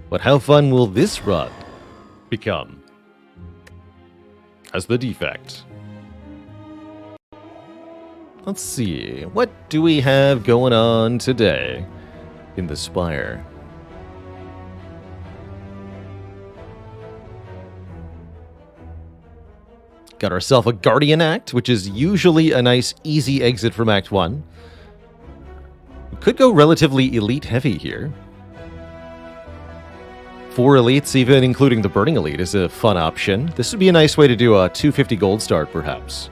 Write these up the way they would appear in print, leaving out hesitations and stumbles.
But how fun will this run become? As the defect. Let's see. What do we have going on today in the Spire? Got ourselves a Guardian Act, which is usually a nice, easy exit from Act 1. We could go relatively elite heavy here. 4 elites, even including the Burning Elite, is a fun option. This would be a nice way to do a 250 gold start, perhaps.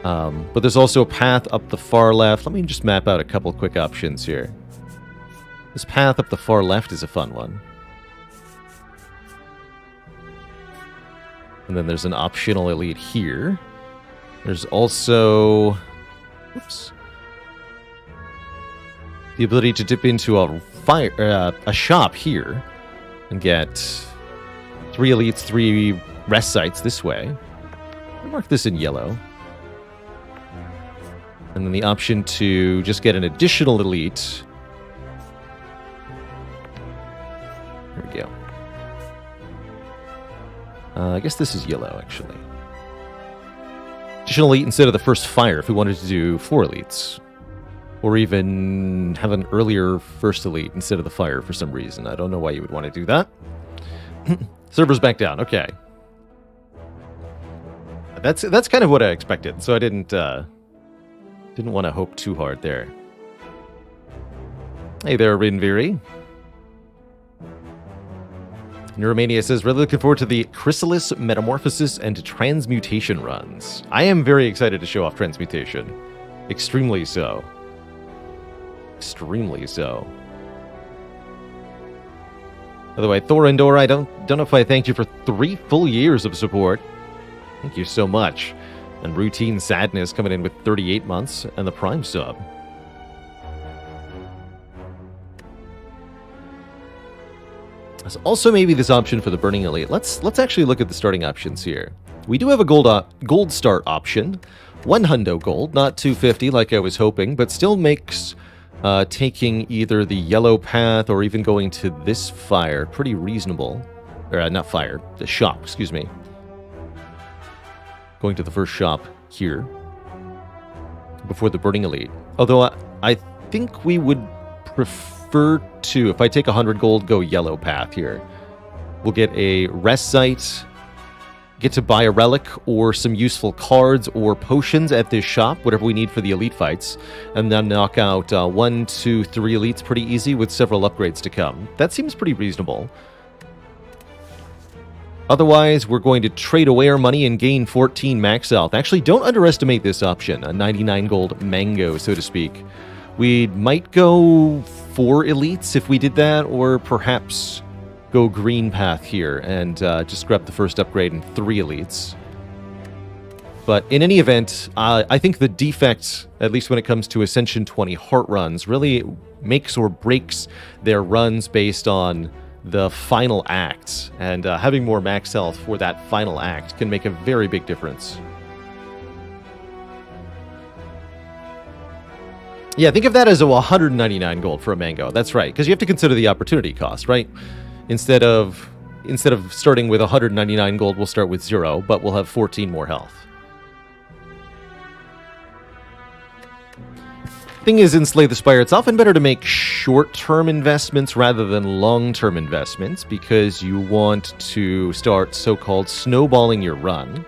But there's also a path up the far left. Let me just map out a couple quick options here. This path up the far left is a fun one. And then there's an optional elite here. There's also... Oops. The ability to dip into a shop here and get 3 elites, 3 rest sites this way. I'll mark this in yellow. And then the option to just get an additional elite. There we go. I guess this is yellow, actually. Additional elite instead of the first fire if we wanted to do 4 elites. Or even have an earlier first elite instead of the fire for some reason. I don't know why you would want to do that. Server's back down. Okay. That's kind of what I expected, so I didn't want to hope too hard there. Hey there, Rinviri. Neuromania says, really looking forward to the Chrysalis, Metamorphosis, and Transmutation runs. I am very excited to show off Transmutation. Extremely so. Extremely so. By the way, Thorindor, I don't know if I thanked you for 3 full years of support. Thank you so much. And Routine Sadness coming in with 38 months and the Prime sub. There's also maybe this option for the Burning Elite. Let's actually look at the starting options here. We do have a gold start option. 1 hundo gold, not 250 like I was hoping, but still makes taking either the yellow path or even going to this fire pretty reasonable. Or not fire, the shop, excuse me. Going to the first shop here before the Burning Elite. Although I think we would prefer to, if I take 100 gold, go yellow path here. We'll get a rest site, get to buy a relic or some useful cards or potions at this shop, whatever we need for the elite fights, and then knock out 1, 2, 3 elites pretty easy with several upgrades to come. That seems pretty reasonable. Otherwise, we're going to trade away our money and gain 14 max health. Actually, don't underestimate this option, a 99 gold mango, so to speak. We might go 4 elites if we did that, or perhaps go green path here and just grab the first upgrade and 3 elites. But in any event, I think the defect, at least when it comes to Ascension 20 heart runs, really makes or breaks their runs based on the final act. And having more max health for that final act can make a very big difference. Yeah, think of that as a 199 gold for a mango. That's right, because you have to consider the opportunity cost, right? Instead of starting with 199 gold, we'll start with 0, but we'll have 14 more health. Thing is, in Slay the Spire, it's often better to make short-term investments rather than long-term investments, because you want to start so-called snowballing your run.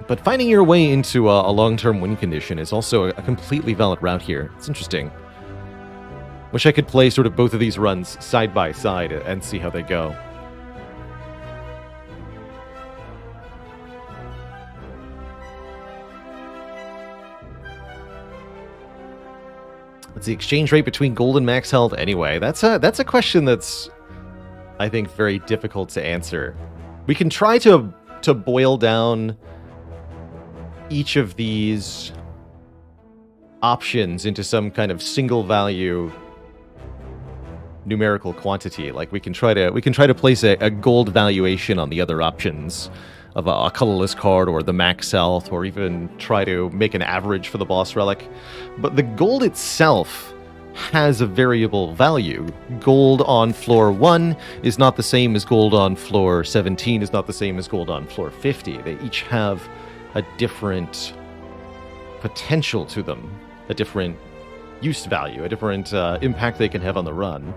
But finding your way into a long-term win condition is also a completely valid route here. It's interesting. Wish I could play sort of both of these runs side by side and see how they go. What's the exchange rate between gold and max health anyway? That's a question that's, I think, very difficult to answer. We can try to boil down each of these options into some kind of single value numerical quantity. Like we can try to place a gold valuation on the other options of a colorless card or the max health, or even try to make an average for the boss relic. But the gold itself has a variable value. Gold on floor 1 is not the same as gold on floor 17, is not the same as gold on floor 50. They each have a different potential to them, a different use value, a different impact they can have on the run.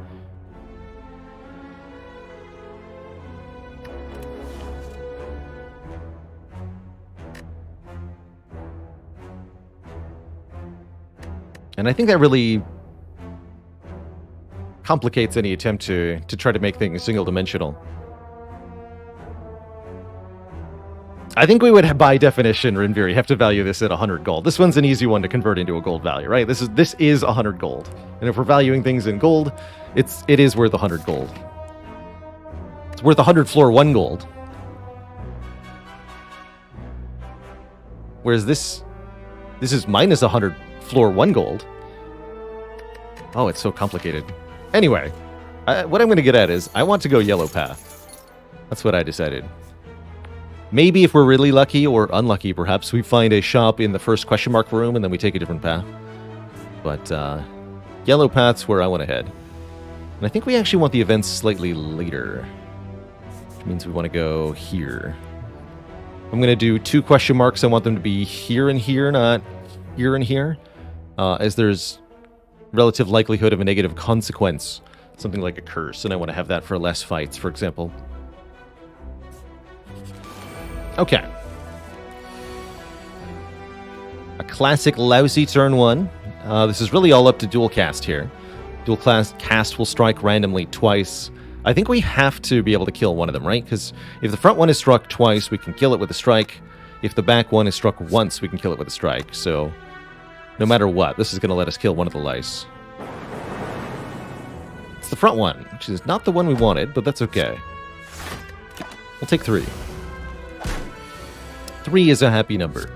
And I think that really complicates any attempt to try to make things single-dimensional. I think we would, by definition, Rinviri, have to value this at 100 gold. This one's an easy one to convert into a gold value, right? This is 100 gold. And if we're valuing things in gold, it is worth 100 gold. It's worth 100 floor 1 gold. Whereas this is minus 100 floor 1 gold. Oh, it's so complicated. Anyway, what I'm going to get at is I want to go yellow path. That's what I decided. Maybe if we're really lucky or unlucky, perhaps we find a shop in the first question mark room and then we take a different path. But yellow path's where I want to head. And I think we actually want the events slightly later. Which means we want to go here. I'm going to do 2 question marks. I want them to be here and here, not here and here. As there's relative likelihood of a negative consequence. Something like a curse. And I want to have that for less fights, for example. Okay. A classic lousy turn 1. This is really all up to dual cast here. Dual cast will strike randomly twice. I think we have to be able to kill one of them, right? Because if the front one is struck twice, we can kill it with a strike. If the back one is struck once, we can kill it with a strike. So, no matter what, this is going to let us kill one of the lice. It's the front one, which is not the one we wanted, but that's okay. We'll take 3. 3 is a happy number.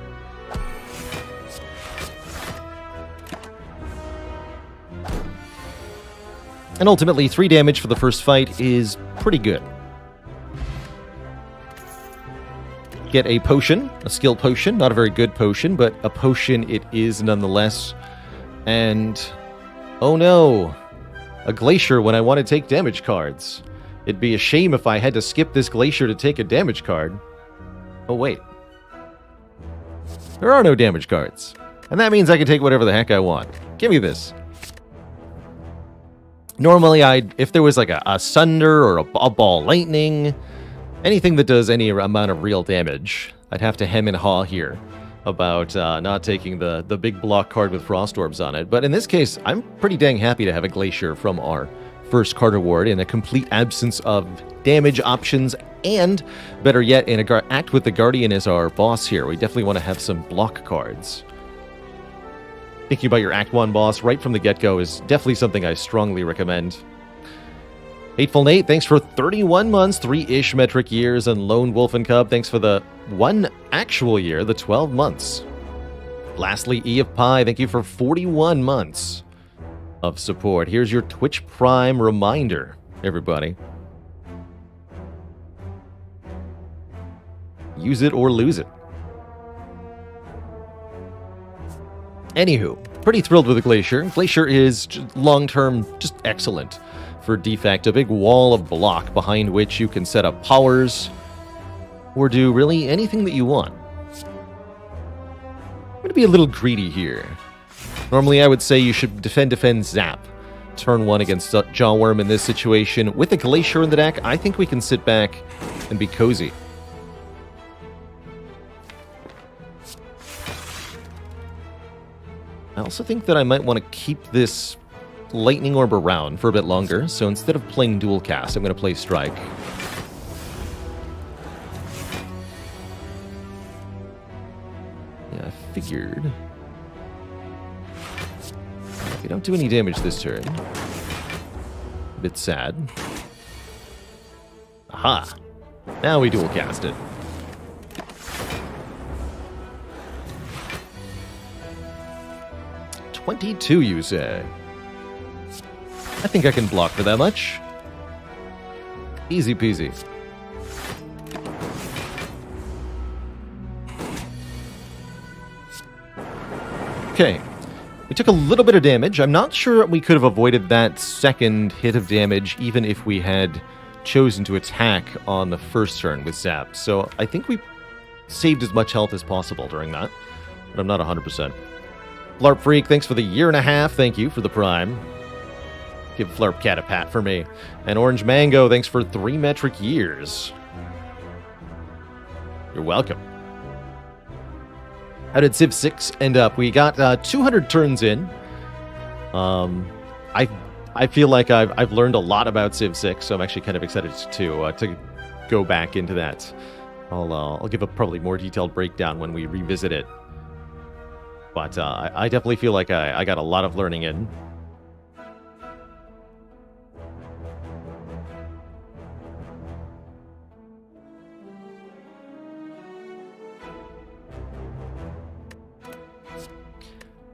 And ultimately, 3 damage for the first fight is pretty good. Get a potion, a skill potion. Not a very good potion, but a potion it is nonetheless. And, oh no, a glacier when I want to take damage cards. It'd be a shame if I had to skip this glacier to take a damage card. Oh wait. There are no damage cards. And that means I can take whatever the heck I want. Give me this. Normally, if there was like a Sunder or a Ball Lightning, anything that does any amount of real damage, I'd have to hem and haw here about not taking the big block card with Frost Orbs on it. But in this case, I'm pretty dang happy to have a Glacier from our first card award in a complete absence of damage options, and better yet, in Act with the Guardian as our boss here. We definitely want to have some block cards. Thinking about your Act 1 boss right from the get-go is definitely something I strongly recommend. Hateful Nate, thanks for 31 months, 3-ish metric years, and Lone Wolf and Cub, thanks for the 1 actual year, the 12 months. Lastly, E of Pi, thank you for 41 months of support. Here's your Twitch Prime reminder, everybody. Use it or lose it. Anywho, pretty thrilled with the Glacier. Glacier is long-term just excellent for defect. A big wall of block behind which you can set up powers or do really anything that you want. I'm going to be a little greedy here. Normally I would say you should defend, zap. Turn 1 against Jawworm in this situation. With a Glacier in the deck, I think we can sit back and be cozy. I also think that I might want to keep this Lightning Orb around for a bit longer, so instead of playing Dual Cast, I'm going to play Strike. Yeah, I figured. We don't do any damage this turn. A bit sad. Aha! Now we Dual Cast it. $22, you say? I think I can block for that much. Easy peasy. Okay. We took a little bit of damage. I'm not sure we could have avoided that second hit of damage even if we had chosen to attack on the first turn with Zap. So I think we saved as much health as possible during that, but I'm not 100%. Flarp Freak, thanks for the 1.5 years. Thank you for the Prime. Give Flarp Cat a pat for me. And Orange Mango, thanks for 3 metric years. You're welcome. How did Civ 6 end up? We got 200 turns in. I feel like I've learned a lot about Civ 6, so I'm actually kind of excited to go back into that. I'll give a probably more detailed breakdown when we revisit it. But I definitely feel like I got a lot of learning in.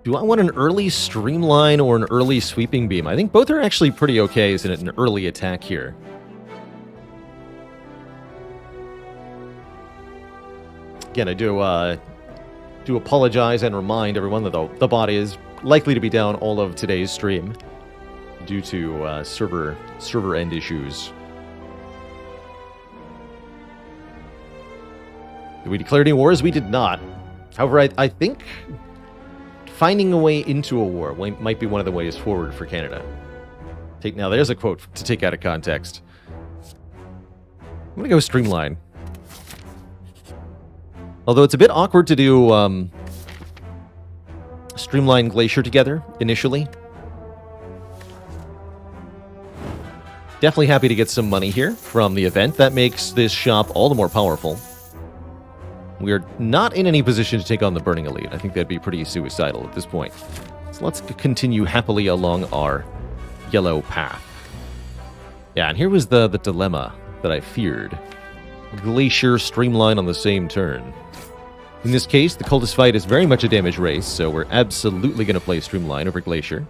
Do I want an early Streamline or an early Sweeping Beam? I think both are actually pretty okay as an early attack here. Again, I do apologize and remind everyone that the bot is likely to be down all of today's stream due to server end issues. Did we declare any wars? We did not. However, I think finding a way into a war might be one of the ways forward for Canada. Now, there's a quote to take out of context. I'm going to go Streamline. Although it's a bit awkward to do Streamline Glacier together initially. Definitely happy to get some money here from the event. That makes this shop all the more powerful. We are not in any position to take on the Burning Elite. I think that'd be pretty suicidal at this point. So let's continue happily along our yellow path. Yeah, and here was the dilemma that I feared. Glacier, Streamline on the same turn. In this case, the Cultist fight is very much a damage race, so we're absolutely going to play Streamline over Glacier.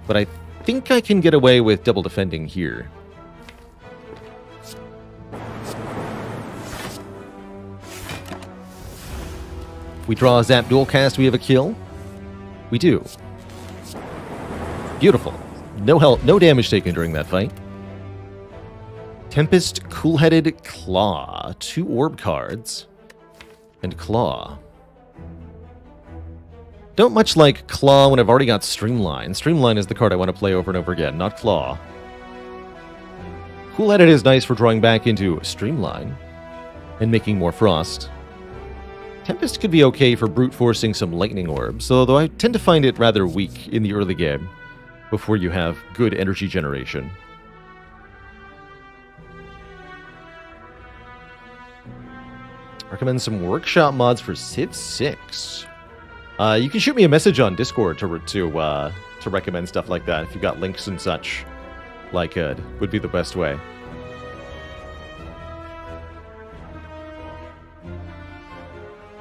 But I think I can get away with double defending here. We draw a Zap Dual Cast, we have a kill. We do. Beautiful. No damage taken during that fight. Tempest, Cool-Headed, Claw. 2 orb cards. And Claw. Don't much like Claw when I've already got Streamline. Streamline is the card I want to play over and over again, not Claw. Cool-Headed is nice for drawing back into Streamline and making more Frost. Tempest could be okay for brute forcing some lightning orbs, although I tend to find it rather weak in the early game before you have good energy generation. Recommend some workshop mods for Civ 6. You can shoot me a message on Discord to recommend stuff like that if you've got links and such. Would be the best way.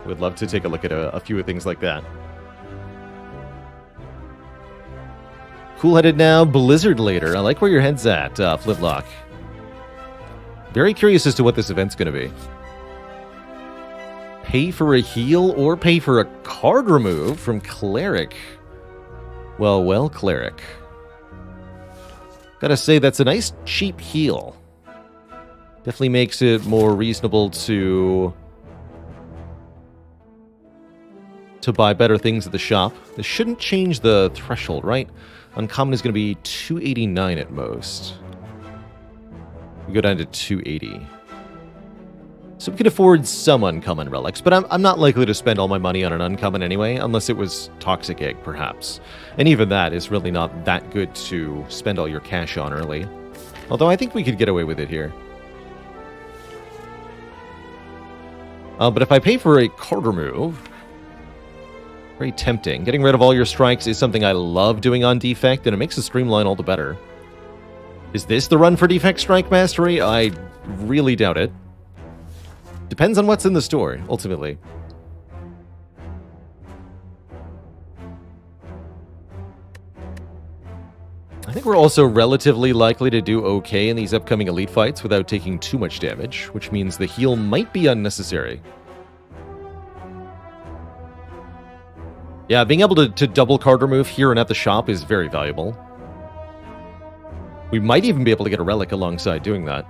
Would love to take a look at a few of things like that. Cool-Headed now, Blizzard later. I like where your head's at, Flintlock. Very curious as to what this event's going to be. Pay for a heal or pay for a card remove from Cleric. Well, Cleric. Gotta say, that's a nice cheap heal. Definitely makes it more reasonable to buy better things at the shop. This shouldn't change the threshold, right? Uncommon is going to be 289 at most. We go down to 280. So we can afford some uncommon relics, but I'm not likely to spend all my money on an uncommon anyway, unless it was Toxic Egg, perhaps. And even that is really not that good to spend all your cash on early. Although I think we could get away with it here. But if I pay for a card remove... Very tempting. Getting rid of all your strikes is something I love doing on Defect, and it makes the Streamline all the better. Is this the run for Defect Strike Mastery? I really doubt it. Depends on what's in the store, ultimately. I think we're also relatively likely to do okay in these upcoming Elite fights without taking too much damage, which means the heal might be unnecessary. Yeah, being able to double card remove here and at the shop is very valuable. We might even be able to get a relic alongside doing that.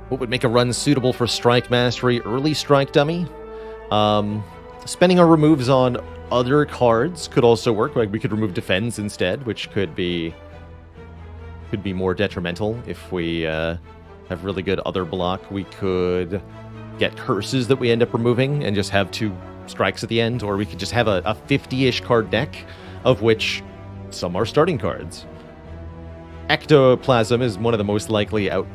What would make a run suitable for Strike Mastery? Early Strike Dummy? Spending our removes on other cards could also work. Like we could remove Defense instead, which could be more detrimental if we have really good other block. We could get curses that we end up removing and just have 2 strikes at the end, or we could just have a 50-ish card deck, of which some are starting cards. Ectoplasm is one of the most likely out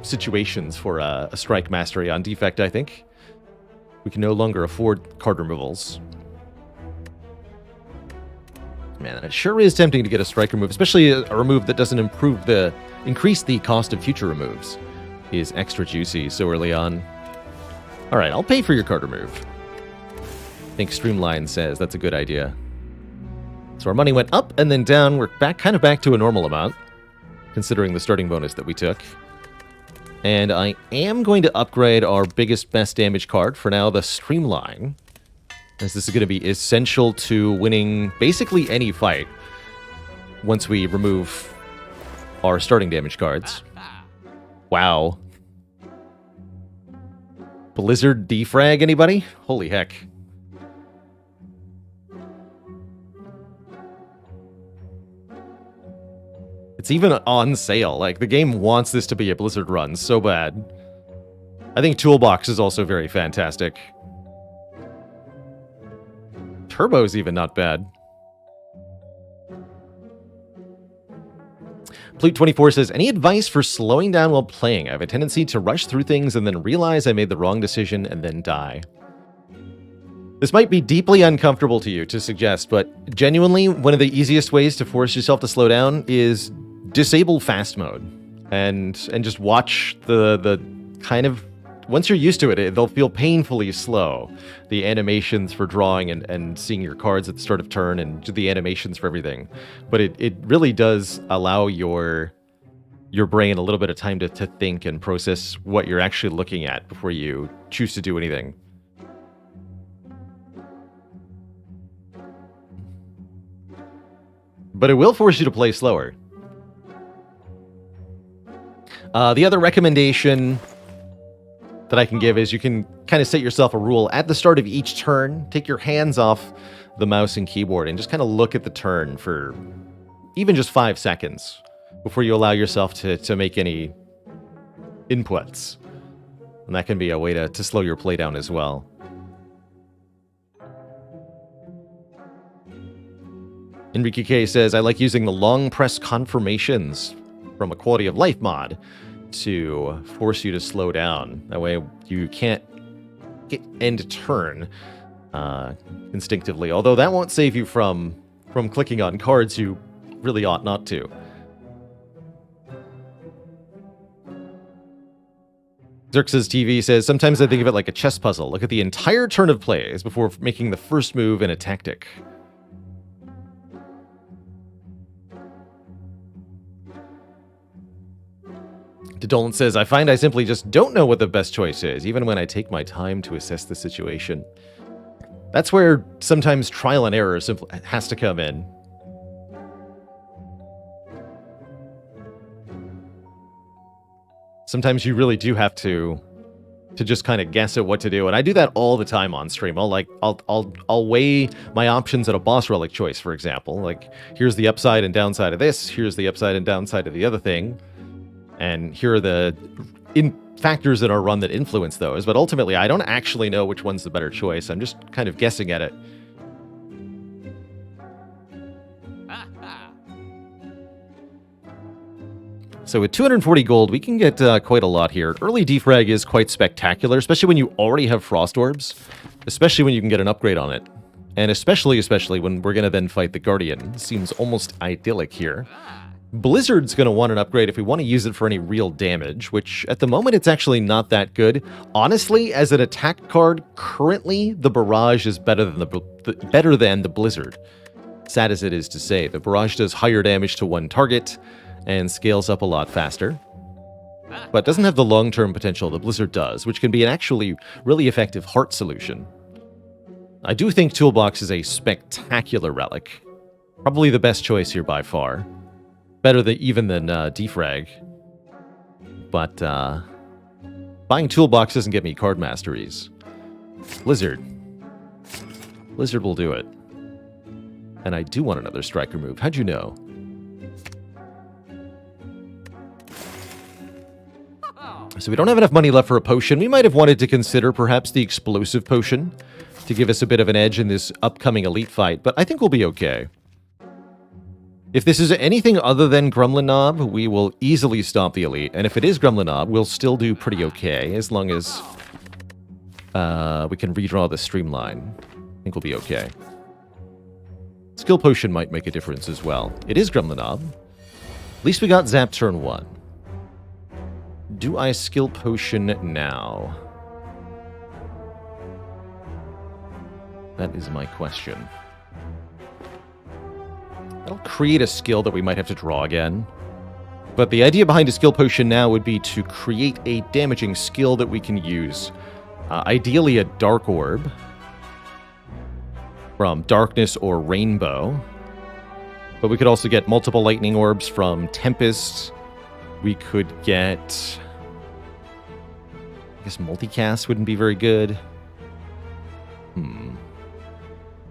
situations for a Strike Mastery on defect, I think. We can no longer afford card removals. Man, it sure is tempting to get a strike remove, especially a remove that doesn't increase the cost of future removes. Is extra juicy so early on. Alright, I'll pay for your card remove. I think Streamline says that's a good idea. So our money went up and then down. We're kind of back to a normal amount, considering the starting bonus that we took. And I am going to upgrade our biggest, best damage card, for now, the Streamline, as this is going to be essential to winning basically any fight once we remove our starting damage cards. Wow. Blizzard defrag, anybody? Holy heck. It's even on sale. Like, the game wants this to be a Blizzard run so bad. I think Toolbox is also very fantastic. Turbo's even not bad. Plute24 says, any advice for slowing down while playing? I have a tendency to rush through things and then realize I made the wrong decision and then die. This might be deeply uncomfortable to you to suggest, but genuinely, one of the easiest ways to force yourself to slow down is disable fast mode and just watch the kind of, once you're used to it, they'll feel painfully slow. The animations for drawing and seeing your cards at the start of turn and the animations for everything. But it really does allow your brain a little bit of time to think and process what you're actually looking at before you choose to do anything. But it will force you to play slower. The other recommendation that I can give is you can kind of set yourself a rule. At the start of each turn, take your hands off the mouse and keyboard and just kind of look at the turn for even just 5 seconds before you allow yourself to make any inputs. And that can be a way to slow your play down as well. Enrique K says, I like using the long press confirmations from a quality of life mod to force you to slow down. That way you can't end turn instinctively. Although that won't save you from clicking on cards you really ought not to. Xerxes TV says, sometimes I think of it like a chess puzzle. Look at the entire turn of plays before making the first move in a tactic. Dolan says, I find I simply just don't know what the best choice is, even when I take my time to assess the situation. That's where sometimes trial and error simply has to come in. Sometimes you really do have to just kind of guess at what to do, and I do that all the time on stream. I'll weigh my options at a boss relic choice, for example. Like, here's the upside and downside of this, here's the upside and downside of the other thing. And here are the factors in our run that influence those. But ultimately, I don't actually know which one's the better choice. I'm just kind of guessing at it. So with 240 gold, we can get quite a lot here. Early defrag is quite spectacular, especially when you already have Frost Orbs. Especially when you can get an upgrade on it. And especially when we're going to then fight the Guardian. Seems almost idyllic here. Blizzard's going to want an upgrade if we want to use it for any real damage, which at the moment it's actually not that good. Honestly, as an attack card, currently the Barrage is better than the Blizzard. Sad as it is to say, the Barrage does higher damage to one target and scales up a lot faster. but doesn't have the long-term potential the Blizzard does, which can be an actually really effective heart solution. I do think Toolbox is a spectacular relic. Probably the best choice here by far. Better even than Defrag. But buying Toolbox doesn't get me card masteries. Blizzard. Blizzard will do it. And I do want another striker move. How'd you know? So we don't have enough money left for a potion. We might have wanted to consider perhaps the explosive potion to give us a bit of an edge in this upcoming elite fight, but I think we'll be okay. If this is anything other than Gremlin Knob, we will easily stop the elite, and if it is Gremlin Knob, we'll still do pretty okay, as long as we can redraw the streamline. I think we'll be okay. Skill Potion might make a difference as well. It is Gremlin Knob. At least we got Zap turn 1. Do I Skill Potion now? That is my question. That'll create a skill that we might have to draw again. But the idea behind a Skill Potion now would be to create a damaging skill that we can use. Ideally a Dark Orb. From Darkness or Rainbow. But we could also get multiple Lightning Orbs from Tempest. We could get... I guess Multicast wouldn't be very good.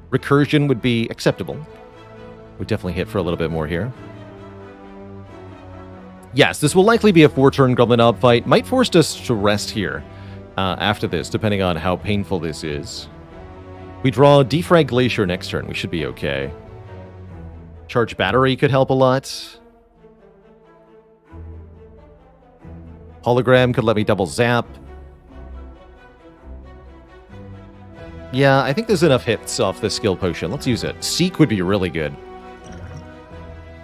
Recursion would be acceptable. Would definitely hit for a little bit more here. Yes, this will likely be a 4-turn Gremlin Knob fight. Might force us to rest here after this, depending on how painful this is. We draw Defrag Glacier next turn. We should be okay. Charge Battery could help a lot. Hologram could let me double zap. Yeah, I think there's enough hits off the Skill Potion. Let's use it. Seek would be really good.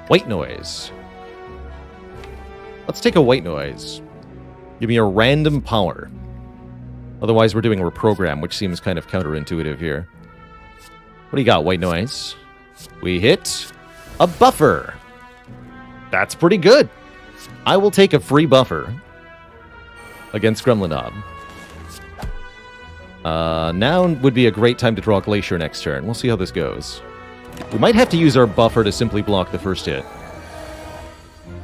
White Noise. Let's take a White Noise. Give me a random power. Otherwise, we're doing a reprogram, which seems kind of counterintuitive here. What do you got, White Noise? We hit a buffer. That's pretty good. I will take a free buffer against Gremlin Knob. Now would be a great time to draw Glacier next turn. We'll see how this goes. We might have to use our buffer to simply block the first hit.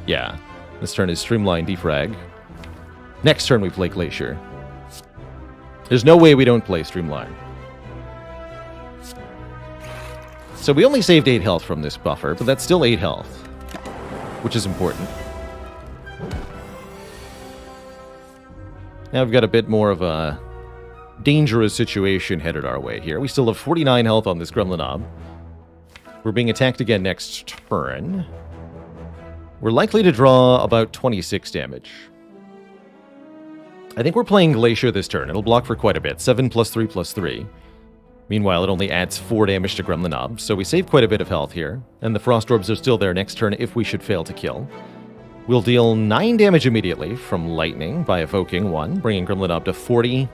Yeah. This turn is Streamline Defrag. Next turn we play Glacier. There's no way we don't play Streamline. So we only saved 8 health from this buffer, but that's still 8 health, which is important. Now we've got a bit more of a dangerous situation headed our way here. We still have 49 health on this Gremlin Knob. We're being attacked again next turn. We're likely to draw about 26 damage. I think we're playing Glacier this turn. It'll block for quite a bit. 7 plus 3 plus 3. Meanwhile, it only adds 4 damage to Gremlin Knob, so we save quite a bit of health here. And the Frost Orbs are still there next turn if we should fail to kill. We'll deal 9 damage immediately from Lightning by evoking 1, bringing Gremlin Knob to 40.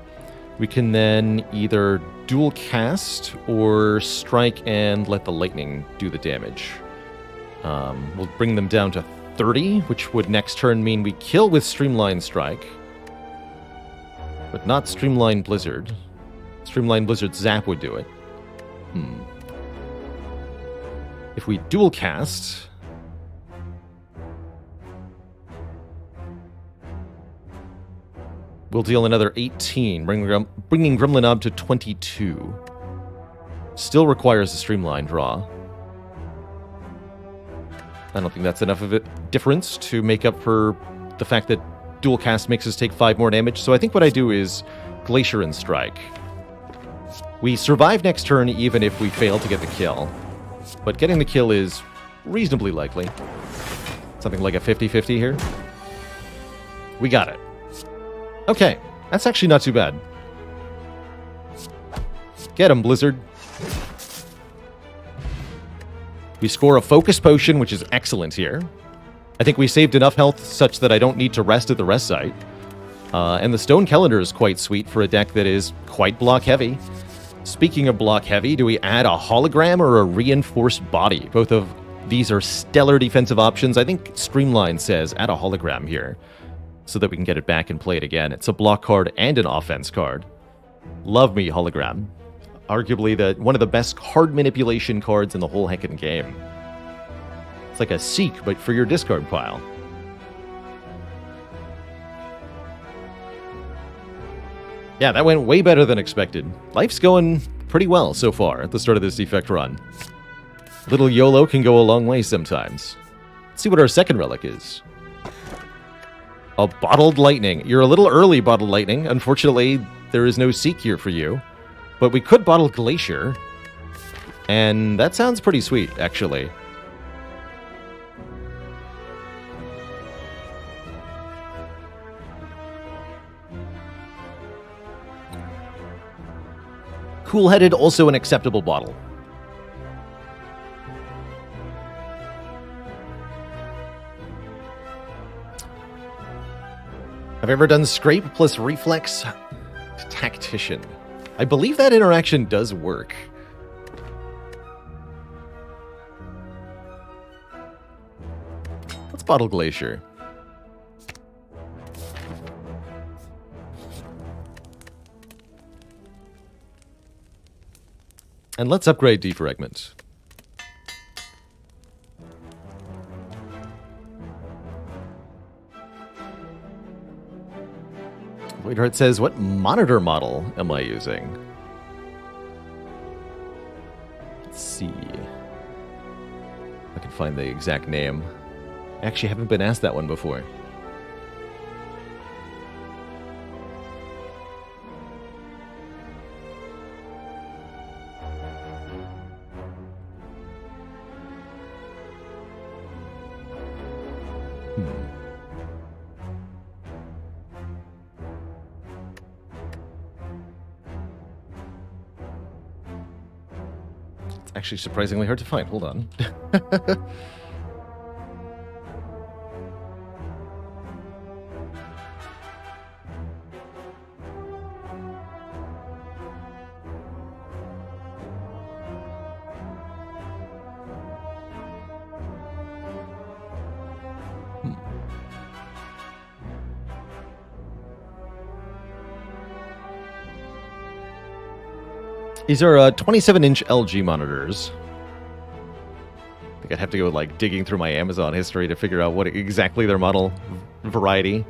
We can then either dual cast or strike and let the Lightning do the damage. We'll bring them down to 30, which would next turn mean we kill with Streamline Strike. But not Streamline Blizzard. Streamline Blizzard Zap would do it. If we dual cast... we'll deal another 18, bringing Gremlin Knob to 22. Still requires a Streamline draw. I don't think that's enough of a difference to make up for the fact that dual cast makes us take 5 more damage, so I think what I do is Glacier and Strike. We survive next turn even if we fail to get the kill, but getting the kill is reasonably likely. Something like a 50-50 here. We got it. Okay, that's actually not too bad. Get him, Blizzard. We score a Focus Potion, which is excellent here. I think we saved enough health such that I don't need to rest at the rest site. And the Stone Calendar is quite sweet for a deck that is quite block-heavy. Speaking of block-heavy, do we add a Hologram or a Reinforced Body? Both of these are stellar defensive options. I think Streamline says add a Hologram here. so that we can get it back and play it again. It's a block card and an offense card. Love me, Hologram. Arguably one of the best card manipulation cards in the whole heckin' game. It's like a Seek, but for your discard pile. Yeah, that went way better than expected. Life's going pretty well so far at the start of this defect run. Little YOLO can go a long way sometimes. Let's see what our second relic is. A Bottled Lightning. You're a little early, Bottled Lightning. Unfortunately, there is no Seek here for you. But we could Bottle Glacier. And that sounds pretty sweet, actually. Cool-Headed, also an acceptable bottle. Have I ever done Scrape plus Reflex? Tactician. I believe that interaction does work. Let's Bottle Glacier. And let's upgrade Defragment. Voidheart says, what monitor model am I using? Let's see. If I can find the exact name. I actually haven't been asked that one before. Actually surprisingly hard to find. Hold on. These are 27-inch LG monitors. I think I'd have to go like digging through my Amazon history to figure out what exactly their model variety.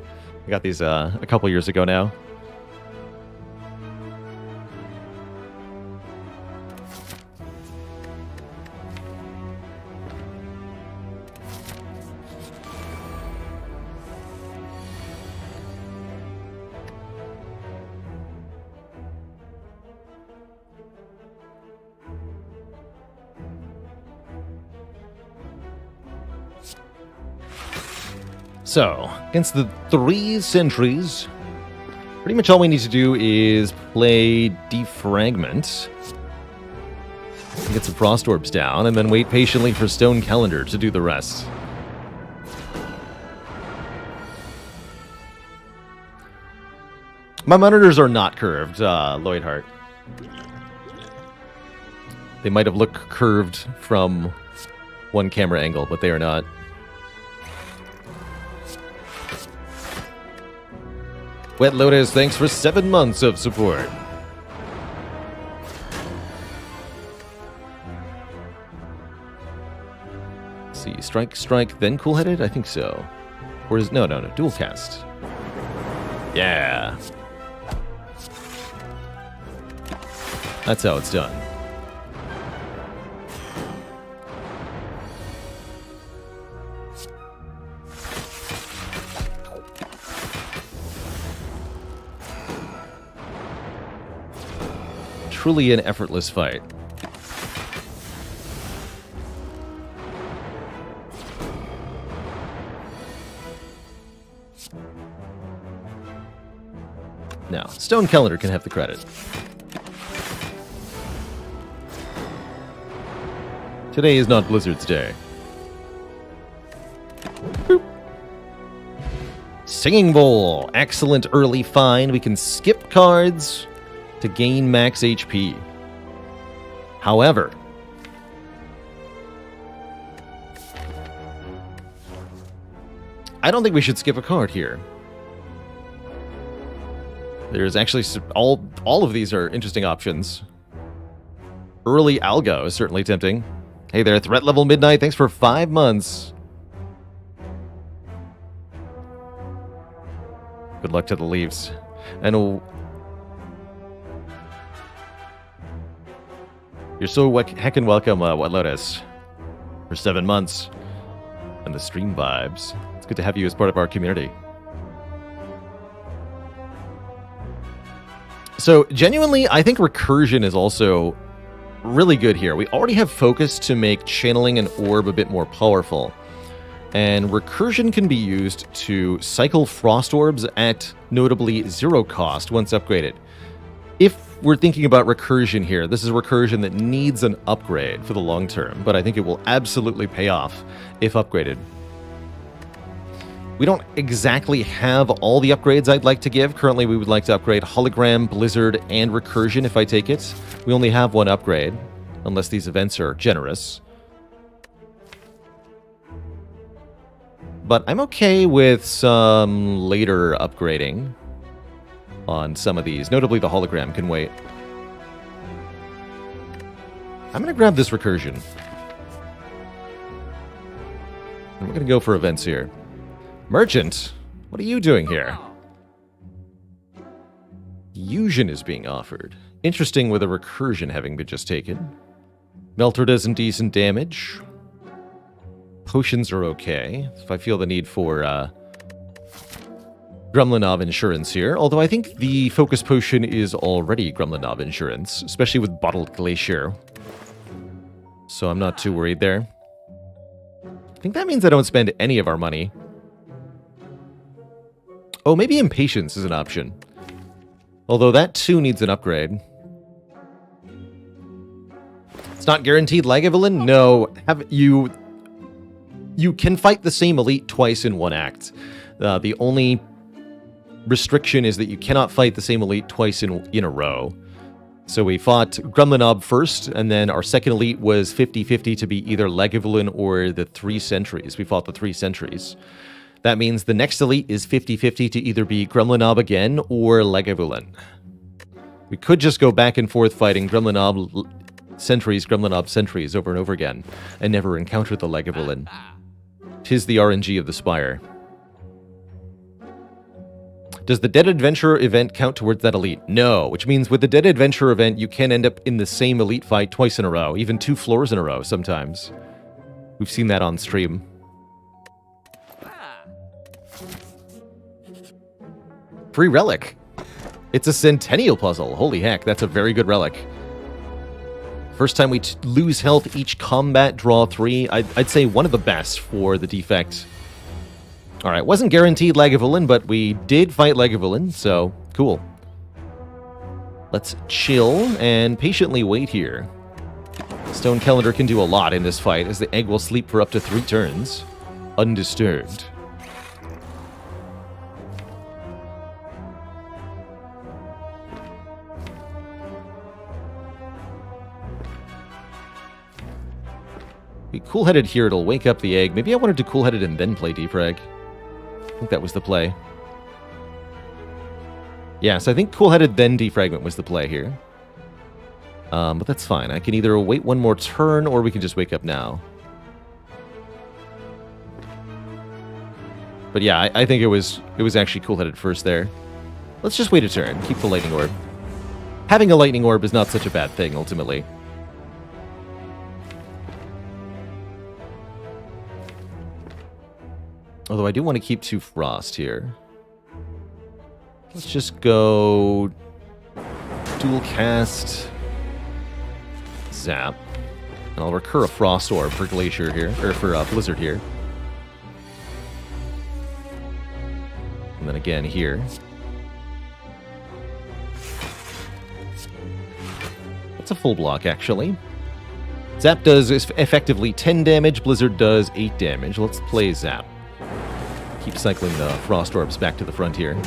I got these a couple years ago now. So, against the 3 sentries, pretty much all we need to do is play Defragment, get some Frost Orbs down, and then wait patiently for Stone Calendar to do the rest. My monitors are not curved, Lloydhart. They might have looked curved from one camera angle, but they are not. Wet Lotus, thanks for 7 months of support. Let's see, Strike, then Cool-Headed? I think so. Or is no, Dual Cast. Yeah. That's how it's done. Truly an effortless fight. Now, Stone Calendar can have the credit. Today is not Blizzard's day. Boop. Singing Bowl. Excellent early find. We can skip cards to gain max HP. However, I don't think we should skip a card here. There's actually all of these are interesting options. Early Algo is certainly tempting. Hey there, threat level Midnight. Thanks for 5 months. Good luck to the Leafs. And you're so heckin' welcome, What Lotus, for 7 months. And the stream vibes. It's good to have you as part of our community. So, genuinely, I think recursion is also really good here. We already have focus to make channeling an orb a bit more powerful. And recursion can be used to cycle frost orbs at notably 0 cost once upgraded. If we're thinking about recursion here, this is recursion that needs an upgrade for the long term, but I think it will absolutely pay off if upgraded. We don't exactly have all the upgrades I'd like to give. Currently, we would like to upgrade Hologram, Blizzard, and Recursion if I take it. We only have 1 upgrade, unless these events are generous. But I'm okay with some later upgrading on some of these. Notably, the Hologram can wait. I'm going to grab this Recursion. And we're going to go for events here. Merchant, what are you doing here? Fusion is being offered. Interesting with a recursion having been just taken. Melter does some decent damage. Potions are okay. If I feel the need for Gremlinov insurance here. Although I think the focus potion is already Gremlinov insurance, especially with Bottled Glacier. So I'm not too worried there. I think that means I don't spend any of our money. Oh, maybe Impatience is an option. Although that too needs an upgrade. It's not guaranteed Lagavulin? No. You can fight the same elite twice in 1 act. The only restriction is that you cannot fight the same elite twice in a row. So we fought Gremlinob first, and then our second elite was 50-50 to be either Lagavulin or the 3 sentries. We fought the 3 sentries. That means the next elite is 50-50 to either be Gremlinob again or Lagavulin. We could just go back and forth fighting Gremlinob sentries over and over again, and never encounter the Lagavulin. 'Tis the RNG of the Spire. Does the Dead Adventurer event count towards that elite? No, which means with the Dead Adventurer event, you can end up in the same elite fight twice in a row, even 2 floors in a row sometimes. We've seen that on stream. Free relic. It's a Centennial puzzle. Holy heck, that's a very good relic. First time we lose health each combat, draw 3. I'd say one of the best for the defect. Alright, wasn't guaranteed Lagavulin, but we did fight Lagavulin, so cool. Let's chill and patiently wait here. Stone Calendar can do a lot in this fight, as the egg will sleep for up to 3 turns, undisturbed. Be cool-headed here, it'll wake up the egg. Maybe I wanted to cool-headed and then play defrag. I think that was the play. Yes, I think cool-headed then defragment was the play here. But that's fine. I can either wait 1 more turn, or we can just wake up now. But yeah, I think it was actually cool-headed first there. Let's just wait a turn. Keep the lightning orb. Having a lightning orb is not such a bad thing, ultimately. Although I do want to keep 2 frost here. Let's just go dual cast zap. And I'll recur a frost orb for Glacier here, or for Blizzard here. And then again here. That's a full block, actually. Zap does effectively 10 damage, Blizzard does 8 damage. Let's play Zap. Keep cycling the frost orbs back to the front here.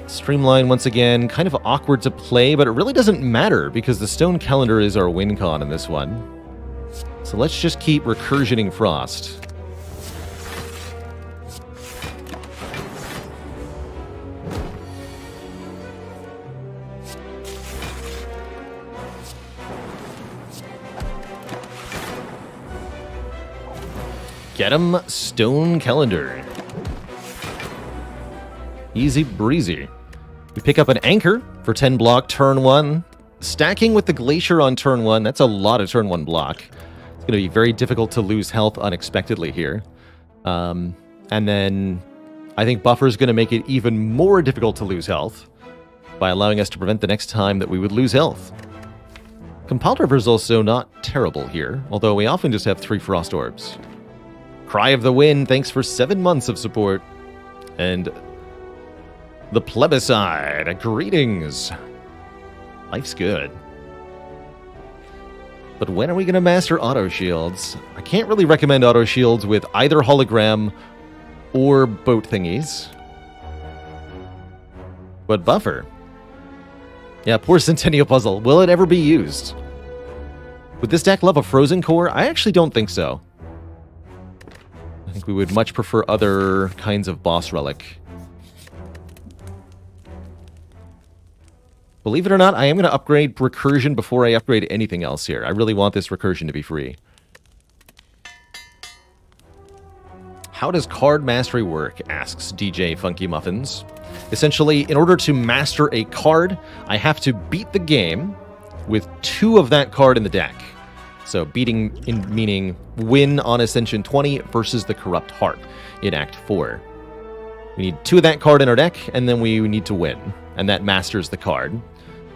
Streamline, once again, kind of awkward to play, but it really doesn't matter because the Stone Calendar is our win con in this one. So let's just keep recursioning Frost. Get him, Stone Calendar. Easy breezy. We pick up an Anchor for 10 block turn 1. Stacking with the Glacier on turn 1, that's a lot of turn 1 block. It's going to be very difficult to lose health unexpectedly here. And then I think Buffer is going to make it even more difficult to lose health by allowing us to prevent the next time that we would lose health. Compiled River is also not terrible here, although we often just have 3 Frost Orbs. Cry of the Wind, thanks for 7 months of support. And the Plebiscite, greetings. Life's good. But when are we going to master Auto Shields? I can't really recommend Auto Shields with either Hologram or boat thingies. But Buffer. Yeah, poor Centennial Puzzle. Will it ever be used? Would this deck love a Frozen Core? I actually don't think so. I think we would much prefer other kinds of boss relic. Believe it or not, I am going to upgrade Recursion before I upgrade anything else here. I really want this Recursion to be free. How does card mastery work? Asks DJ Funky Muffins. Essentially, in order to master a card, I have to beat the game with 2 of that card in the deck. So beating meaning win on Ascension 20 versus the Corrupt Heart in Act 4. We need 2 of that card in our deck, and then we need to win. And that masters the card.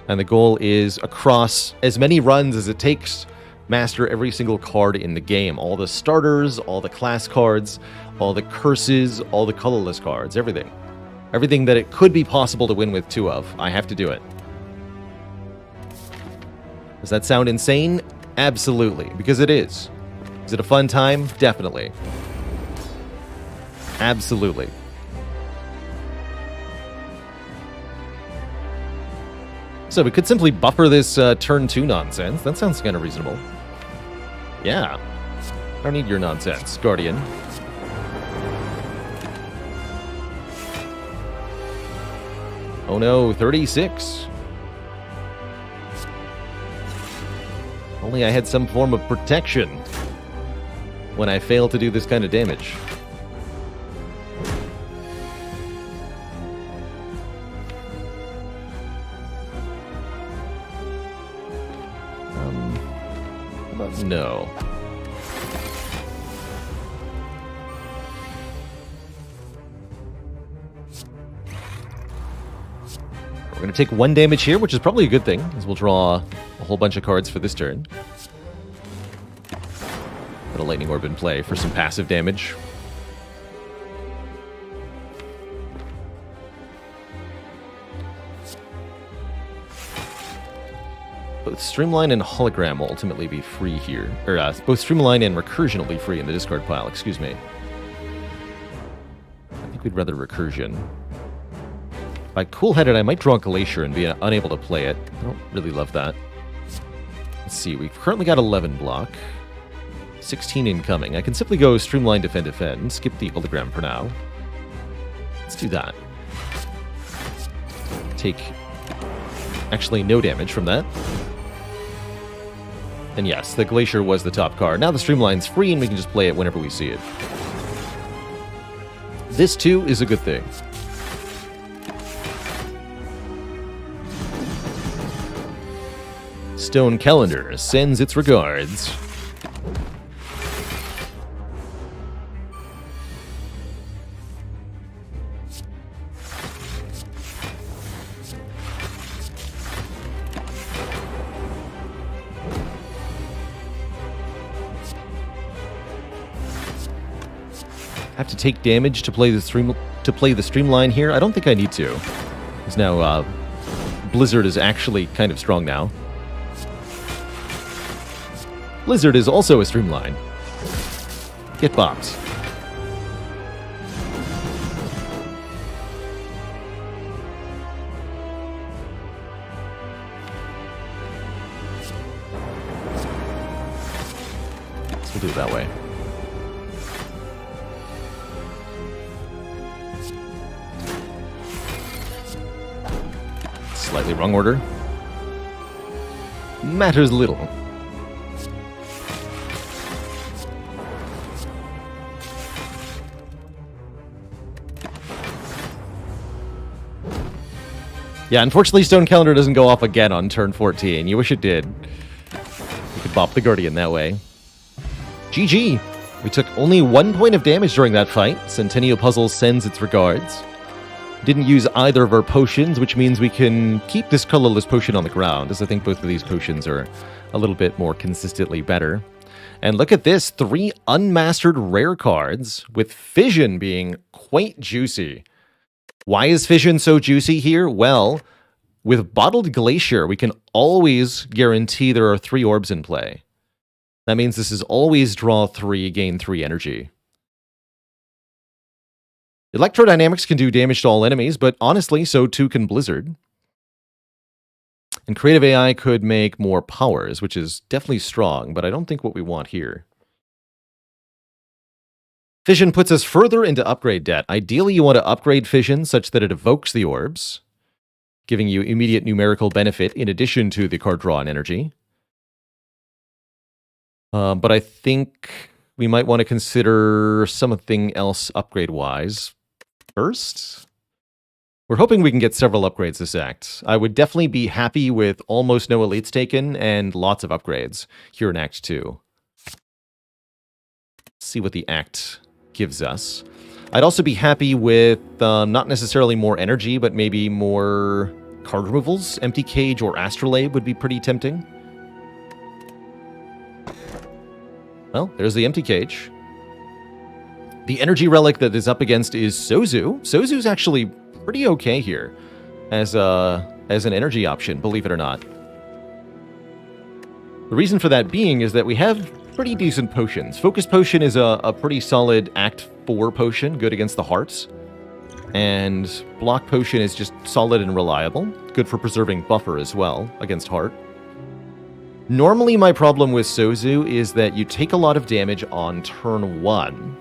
And the goal is, across as many runs as it takes, master every single card in the game. All the starters, all the class cards, all the curses, all the colorless cards, everything. Everything that it could be possible to win with 2 of. I have to do it. Does that sound insane? Absolutely, because it is. Is it a fun time? Definitely. Absolutely. So we could simply buffer this turn 2 nonsense. That sounds kind of reasonable. Yeah. I don't need your nonsense, Guardian. Oh no, 36. Only I had some form of protection when I failed to do this kind of damage. No. We're going to take 1 damage here, which is probably a good thing, as we'll draw a whole bunch of cards for this turn. Put a Lightning Orb in play for some passive damage. Both Streamline and Hologram will ultimately be free here. Or, both Streamline and Recursion will be free in the discard pile, excuse me. I think we'd rather Recursion. By Cool-Headed, I might draw Glacier and be unable to play it. I don't really love that. Let's see, we've currently got 11 block. 16 incoming. I can simply go Streamline, Defend, Defend. Skip the Hologram for now. Let's do that. Take actually no damage from that. And yes, the Glacier was the top card. Now the Streamline's free and we can just play it whenever we see it. This too is a good thing. Stone Calendar sends its regards. Have to take damage to play the Streamline here. I don't think I need to. Because now Blizzard is actually kind of strong now. Blizzard is also a Streamline. Get bopped. So we'll do it that way. Slightly wrong order. Matters little. Yeah, unfortunately, Stone Calendar doesn't go off again on turn 14. You wish it did. You could bop the Guardian that way. GG. We took only 1 point of damage during that fight. Centennial Puzzle sends its regards. Didn't use either of our potions, which means we can keep this colorless potion on the ground, as I think both of these potions are a little bit more consistently better. And look at this, 3 unmastered rare cards, with Fission being quite juicy. Why is Fission so juicy here? Well, with Bottled Glacier, we can always guarantee there are 3 orbs in play. That means this is always draw 3, gain 3 energy. Electrodynamics can do damage to all enemies, but honestly, so too can Blizzard. And Creative AI could make more powers, which is definitely strong, but I don't think what we want here. Fission puts us further into upgrade debt. Ideally, you want to upgrade Fission such that it evokes the orbs, giving you immediate numerical benefit in addition to the card draw and energy. But I think we might want to consider something else upgrade-wise first. We're hoping we can get several upgrades this act. I would definitely be happy with almost no elites taken and lots of upgrades here in Act 2. See what the act gives us. I'd also be happy with not necessarily more energy, but maybe more card removals. Empty Cage or Astrolabe would be pretty tempting. Well, there's the Empty Cage. The energy relic that is up against is Sozu. Sozu's actually pretty okay here as an energy option, believe it or not. The reason for that being is that we have pretty decent potions. Focus Potion is a pretty solid Act 4 potion, good against the hearts. And Block Potion is just solid and reliable, good for preserving buffer as well against heart. Normally my problem with Sozu is that you take a lot of damage on turn 1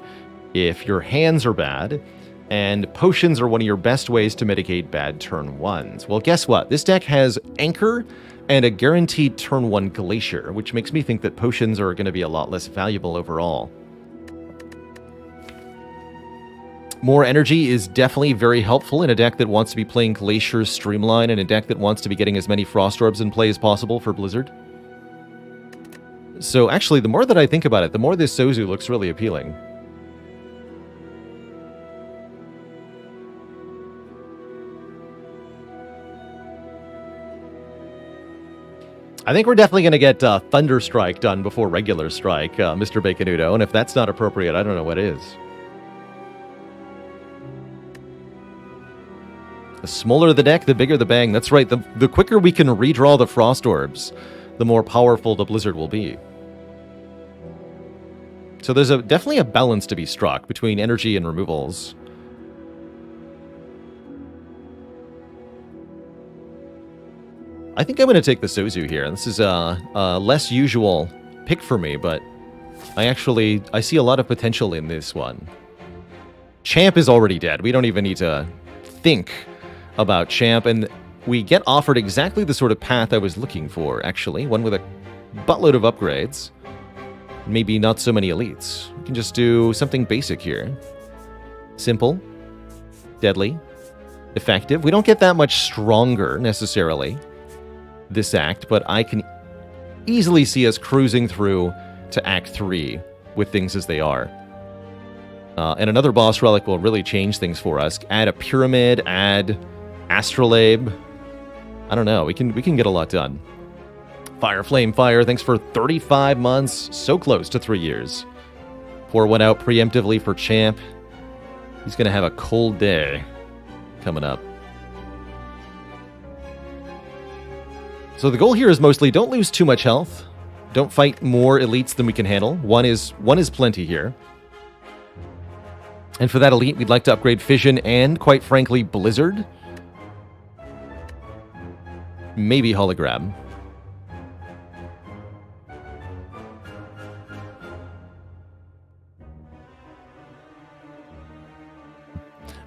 if your hands are bad, and potions are one of your best ways to mitigate bad turn 1s. Well, guess what? This deck has Anchor and a guaranteed turn 1 Glacier, which makes me think that potions are going to be a lot less valuable overall. More energy is definitely very helpful in a deck that wants to be playing Glacier Streamline and a deck that wants to be getting as many Frost Orbs in play as possible for Blizzard. So actually, the more that I think about it, the more this Sozu looks really appealing. I think we're definitely going to get Thunder Strike done before regular Strike, Mr. Baconudo, and if that's not appropriate, I don't know what is. The smaller the deck, the bigger the bang. That's right, the quicker we can redraw the Frost Orbs, the more powerful the Blizzard will be. So there's definitely a balance to be struck between energy and removals. I think I'm going to take the Sozu here. This is a less usual pick for me, but I see a lot of potential in this one. Champ is already dead. We don't even need to think about Champ, and we get offered exactly the sort of path I was looking for, actually. One with a buttload of upgrades. Maybe not so many elites. We can just do something basic here. Simple. Deadly. Effective. We don't get that much stronger, necessarily, this act, but I can easily see us cruising through to Act 3 with things as they are. And another boss relic will really change things for us. Add a Pyramid, add Astrolabe. I don't know. We can get a lot done. Fire, Flame, Fire. Thanks for 35 months. So close to 3 years. Pour one out preemptively for Champ. He's going to have a cold day coming up. So the goal here is mostly don't lose too much health. Don't fight more elites than we can handle. One is plenty here. And for that elite, we'd like to upgrade Fission and, quite frankly, Blizzard. Maybe Hologram.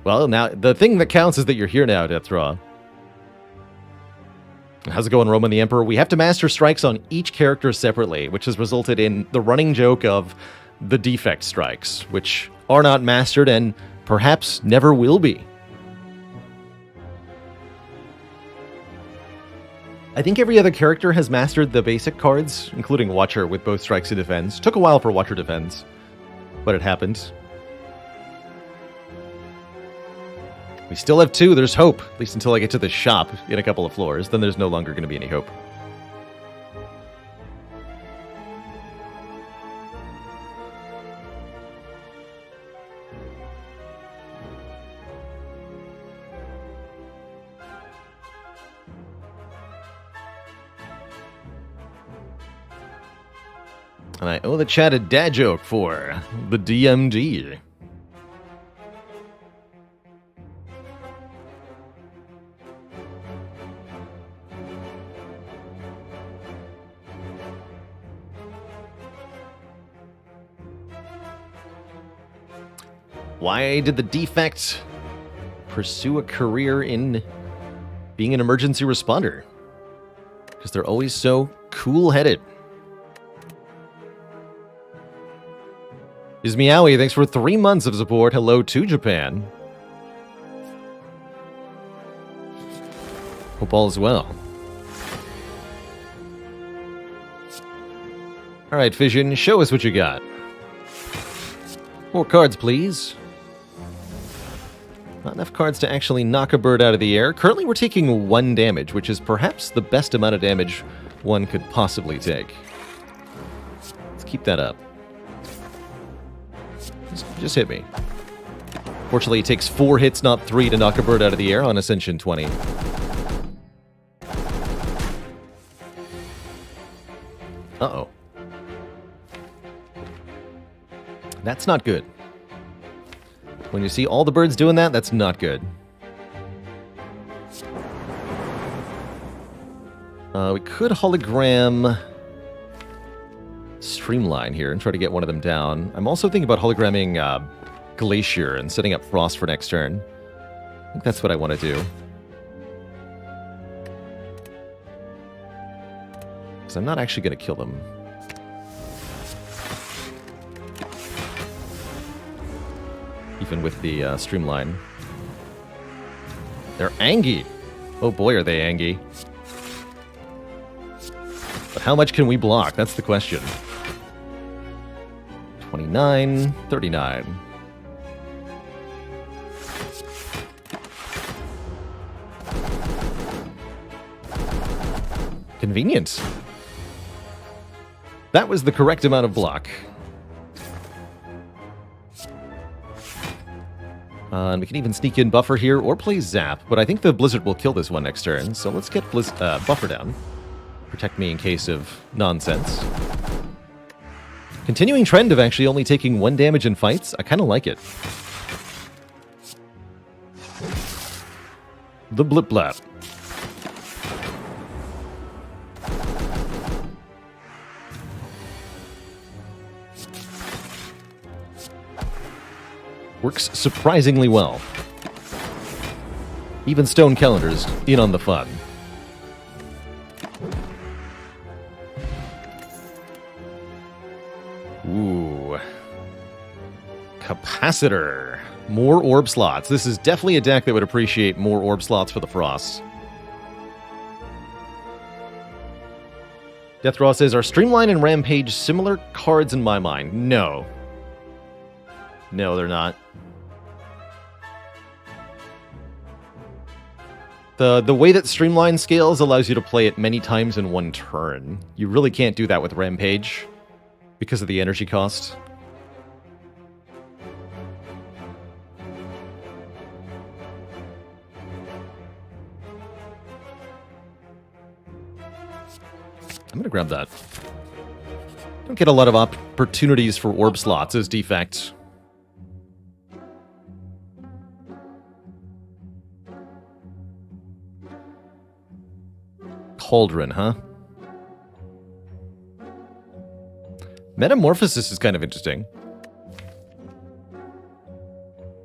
Well, now, the thing that counts is that you're here now, Deathraw. How's it going, Roman the Emperor? We have to master strikes on each character separately, which has resulted in the running joke of the defect strikes, which are not mastered and perhaps never will be. I think every other character has mastered the basic cards, including Watcher with both strikes and defense. Took a while for Watcher defense, but it happened. We still have 2, there's hope. At least until I get to the shop in a couple of floors. Then there's no longer going to be any hope. And I owe the chat a dad joke for the DMD. Why did the defect pursue a career in being an emergency responder? Because they're always so cool-headed. Is Meowie, thanks for 3 months of support. Hello to Japan. Hope all is well. Alright, Fission, show us what you got. 4 cards, please. Not enough cards to actually knock a bird out of the air. Currently, we're taking 1 damage, which is perhaps the best amount of damage one could possibly take. Let's keep that up. Just hit me. Fortunately, it takes 4 hits, not 3, to knock a bird out of the air on Ascension 20. Uh-oh. That's not good. When you see all the birds doing that, that's not good. We could hologram Streamline here and try to get one of them down. I'm also thinking about hologramming Glacier and setting up Frost for next turn. I think that's what I want to do. Because I'm not actually going to kill them. Even with the Streamline. They're angry. Oh boy, are they angry. But how much can we block? That's the question. 29, 39. Convenient. That was the correct amount of block. And we can even sneak in Buffer here or play Zap, but I think the Blizzard will kill this one next turn, so let's get Buffer down. Protect me in case of nonsense. Continuing trend of actually only taking 1 damage in fights, I kind of like it. The Blip Blap. Works surprisingly well. Even Stone Calendar's in on the fun. Ooh. Capacitor. More orb slots. This is definitely a deck that would appreciate more orb slots for the Frost. Death Raw says, are Streamline and Rampage similar cards in my mind? No. No, they're not. The way that Streamline scales allows you to play it many times in 1 turn. You really can't do that with Rampage because of the energy cost. I'm gonna grab that. Don't get a lot of opportunities for orb slots as defect. Cauldron, huh? Metamorphosis is kind of interesting.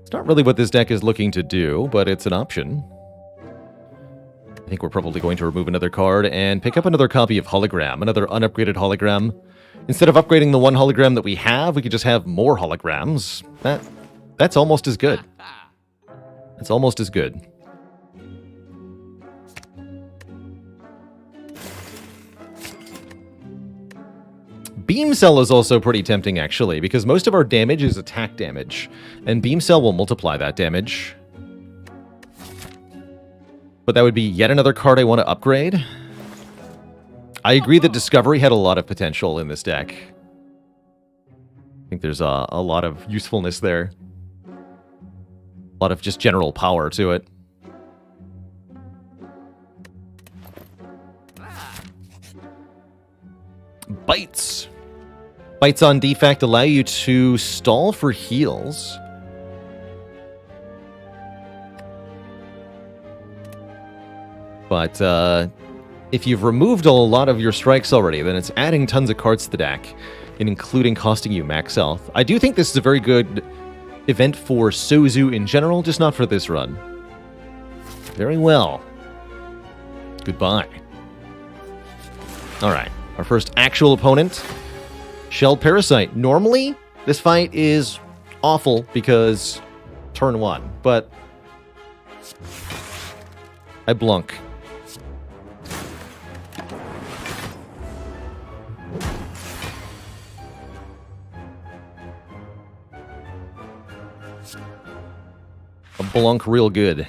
It's not really what this deck is looking to do, but it's an option. I think we're probably going to remove another card and pick up another copy of Hologram, another unupgraded hologram. Instead of upgrading the 1 hologram that we have, we could just have more holograms. That's almost as good. That's almost as good. Beam Cell is also pretty tempting, actually, because most of our damage is attack damage, and Beam Cell will multiply that damage. But that would be yet another card I want to upgrade. I agree that Discovery had a lot of potential in this deck. I think there's a lot of usefulness there. A lot of just general power to it. Bites. Bites on defect allow you to stall for heals. But if you've removed a lot of your strikes already, then it's adding tons of cards to the deck, and including costing you max health. I do think this is a very good event for Sozu in general, just not for this run. Very well. Goodbye. Alright, our first actual opponent, Shell Parasite. Normally, this fight is awful because turn 1, but I blunk. A blunk real good.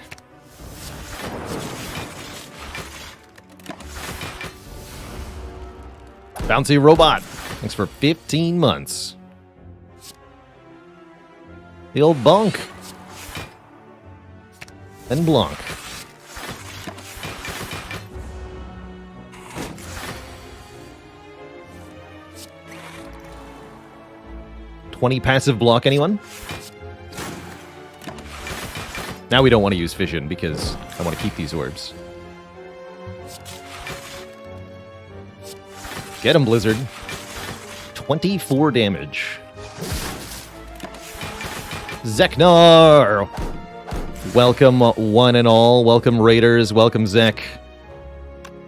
Bouncy Robot. Thanks for 15 months. The old bonk. And Blanc. $20 passive block, anyone? Now we don't want to use Fission because I want to keep these orbs. Get him, Blizzard. 24 damage. Zeknar! Welcome, one and all. Welcome, Raiders. Welcome, Zek.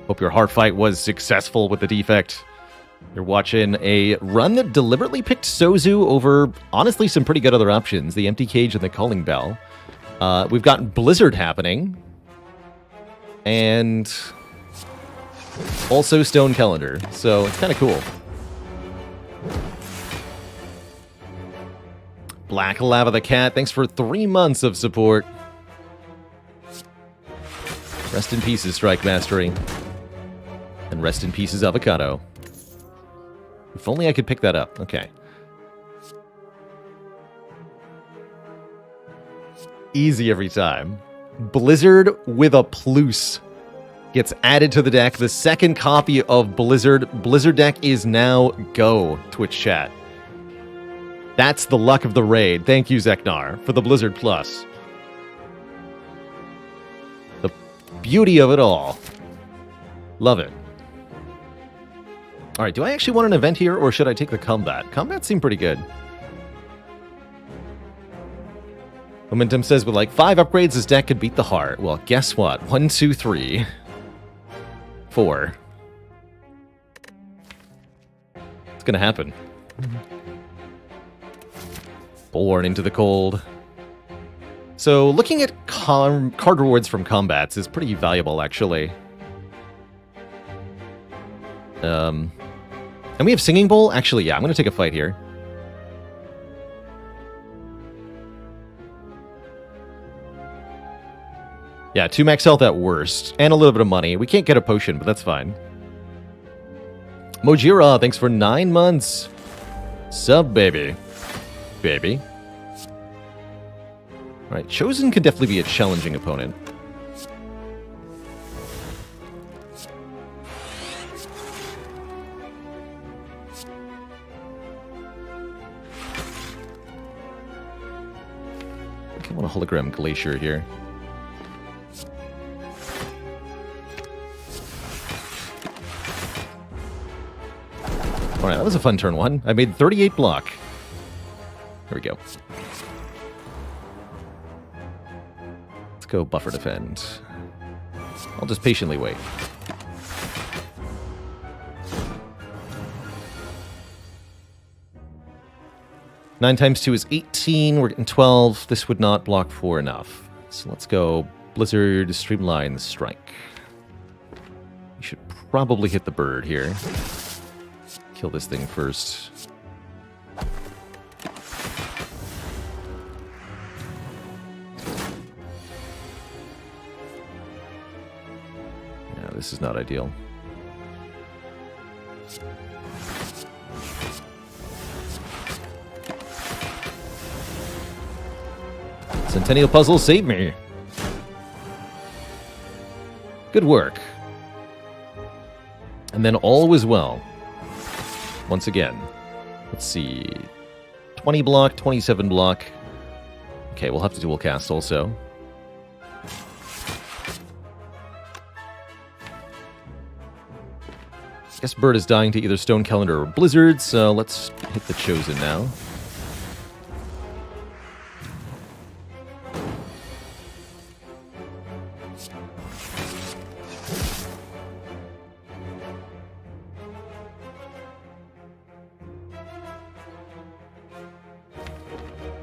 Hope your heart fight was successful with the defect. You're watching a run that deliberately picked Sozu over, honestly, some pretty good other options. The Empty Cage and the Calling Bell. We've got Blizzard happening. And also Stone Calendar. So it's kind of cool. Black Lava the Cat, thanks for 3 months of support. Rest in pieces, Strike Mastery. And rest in pieces, Avocado. If only I could pick that up. Okay. Easy every time. Blizzard with a plus gets added to the deck. The second copy of Blizzard deck is now go, Twitch chat. That's the luck of the raid. Thank you, Zeknar, for the Blizzard Plus. The beauty of it all. Love it. Alright, do I actually want an event here, or should I take the combat? Combat seemed pretty good. Momentum says with like 5 upgrades, this deck could beat the heart. Well, guess what? 1, 2, 3, 4. It's gonna happen. Born into the cold. So looking at card rewards from combats is pretty valuable, actually. And we have Singing Bowl? Actually, yeah, I'm going to take a fight here. Yeah, 2 max health at worst. And a little bit of money. We can't get a potion, but that's fine. Mojira, thanks for 9 months. Sub, baby. Baby. Alright, Chosen could definitely be a challenging opponent. I want a hologram Glacier here. Alright, that was a fun turn 1. I made 38 block. There we go. Let's go buffer defend. I'll just patiently wait. Nine times 2 is 18. We're getting 12. This would not block 4 enough. So let's go Blizzard, Streamline, Strike. We should probably hit the bird here. kill this thing first. Yeah, this is not ideal. Centennial Puzzle, save me! Good work. And then all was well. Once again. Let's see. 20 block, 27 block. Okay, we'll have to dual cast also. Guess Bird is dying to either Stone Calendar or Blizzard, so let's hit the Chosen now.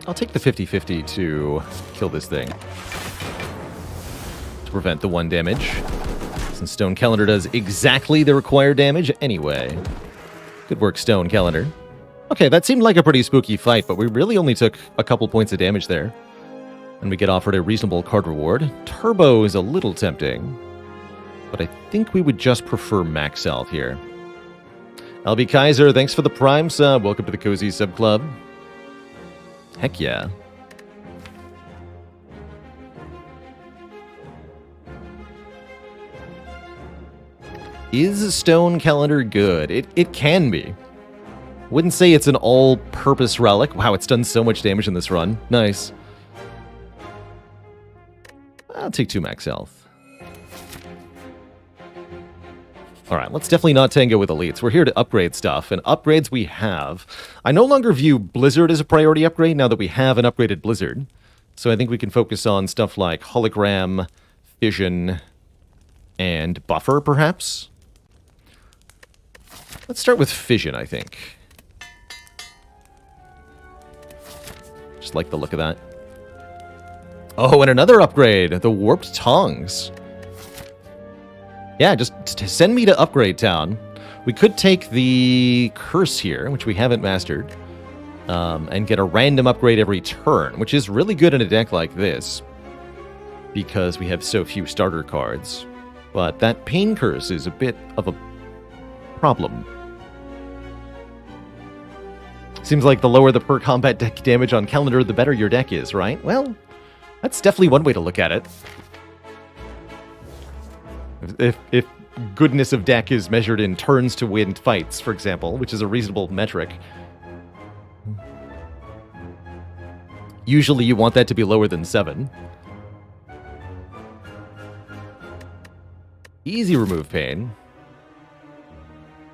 I'll take the 50-50 to kill this thing. To prevent the 1 damage. Since Stone Calendar does exactly the required damage anyway. Good work, Stone Calendar. Okay, that seemed like a pretty spooky fight, but we really only took a couple points of damage there. And we get offered a reasonable card reward. Turbo is a little tempting. But I think we would just prefer Max Health here. LB Kaiser, thanks for the Prime sub. Welcome to the Cozy Sub Club. Heck yeah. Is Stone Calendar good? It can be. Wouldn't say it's an all-purpose relic. Wow, it's done so much damage in this run. Nice. I'll take 2 max health. Alright, let's definitely not tango with elites. We're here to upgrade stuff, and upgrades we have. I no longer view Blizzard as a priority upgrade now that we have an upgraded Blizzard. So I think we can focus on stuff like Hologram, Fission, and Buffer, perhaps? Let's start with Fission, I think. Just like the look of that. Oh, and another upgrade! The Warped Tongs. Yeah, just send me to Upgrade Town. We could take the Curse here, which we haven't mastered, and get a random upgrade every turn, which is really good in a deck like this, because we have so few starter cards. But that Pain Curse is a bit of a problem. Seems like the lower the per combat deck damage on Calendar, the better your deck is, right? Well, that's definitely one way to look at it. If goodness of deck is measured in turns to win fights, for example, which is a reasonable metric. Usually you want that to be lower than 7. Easy remove pain.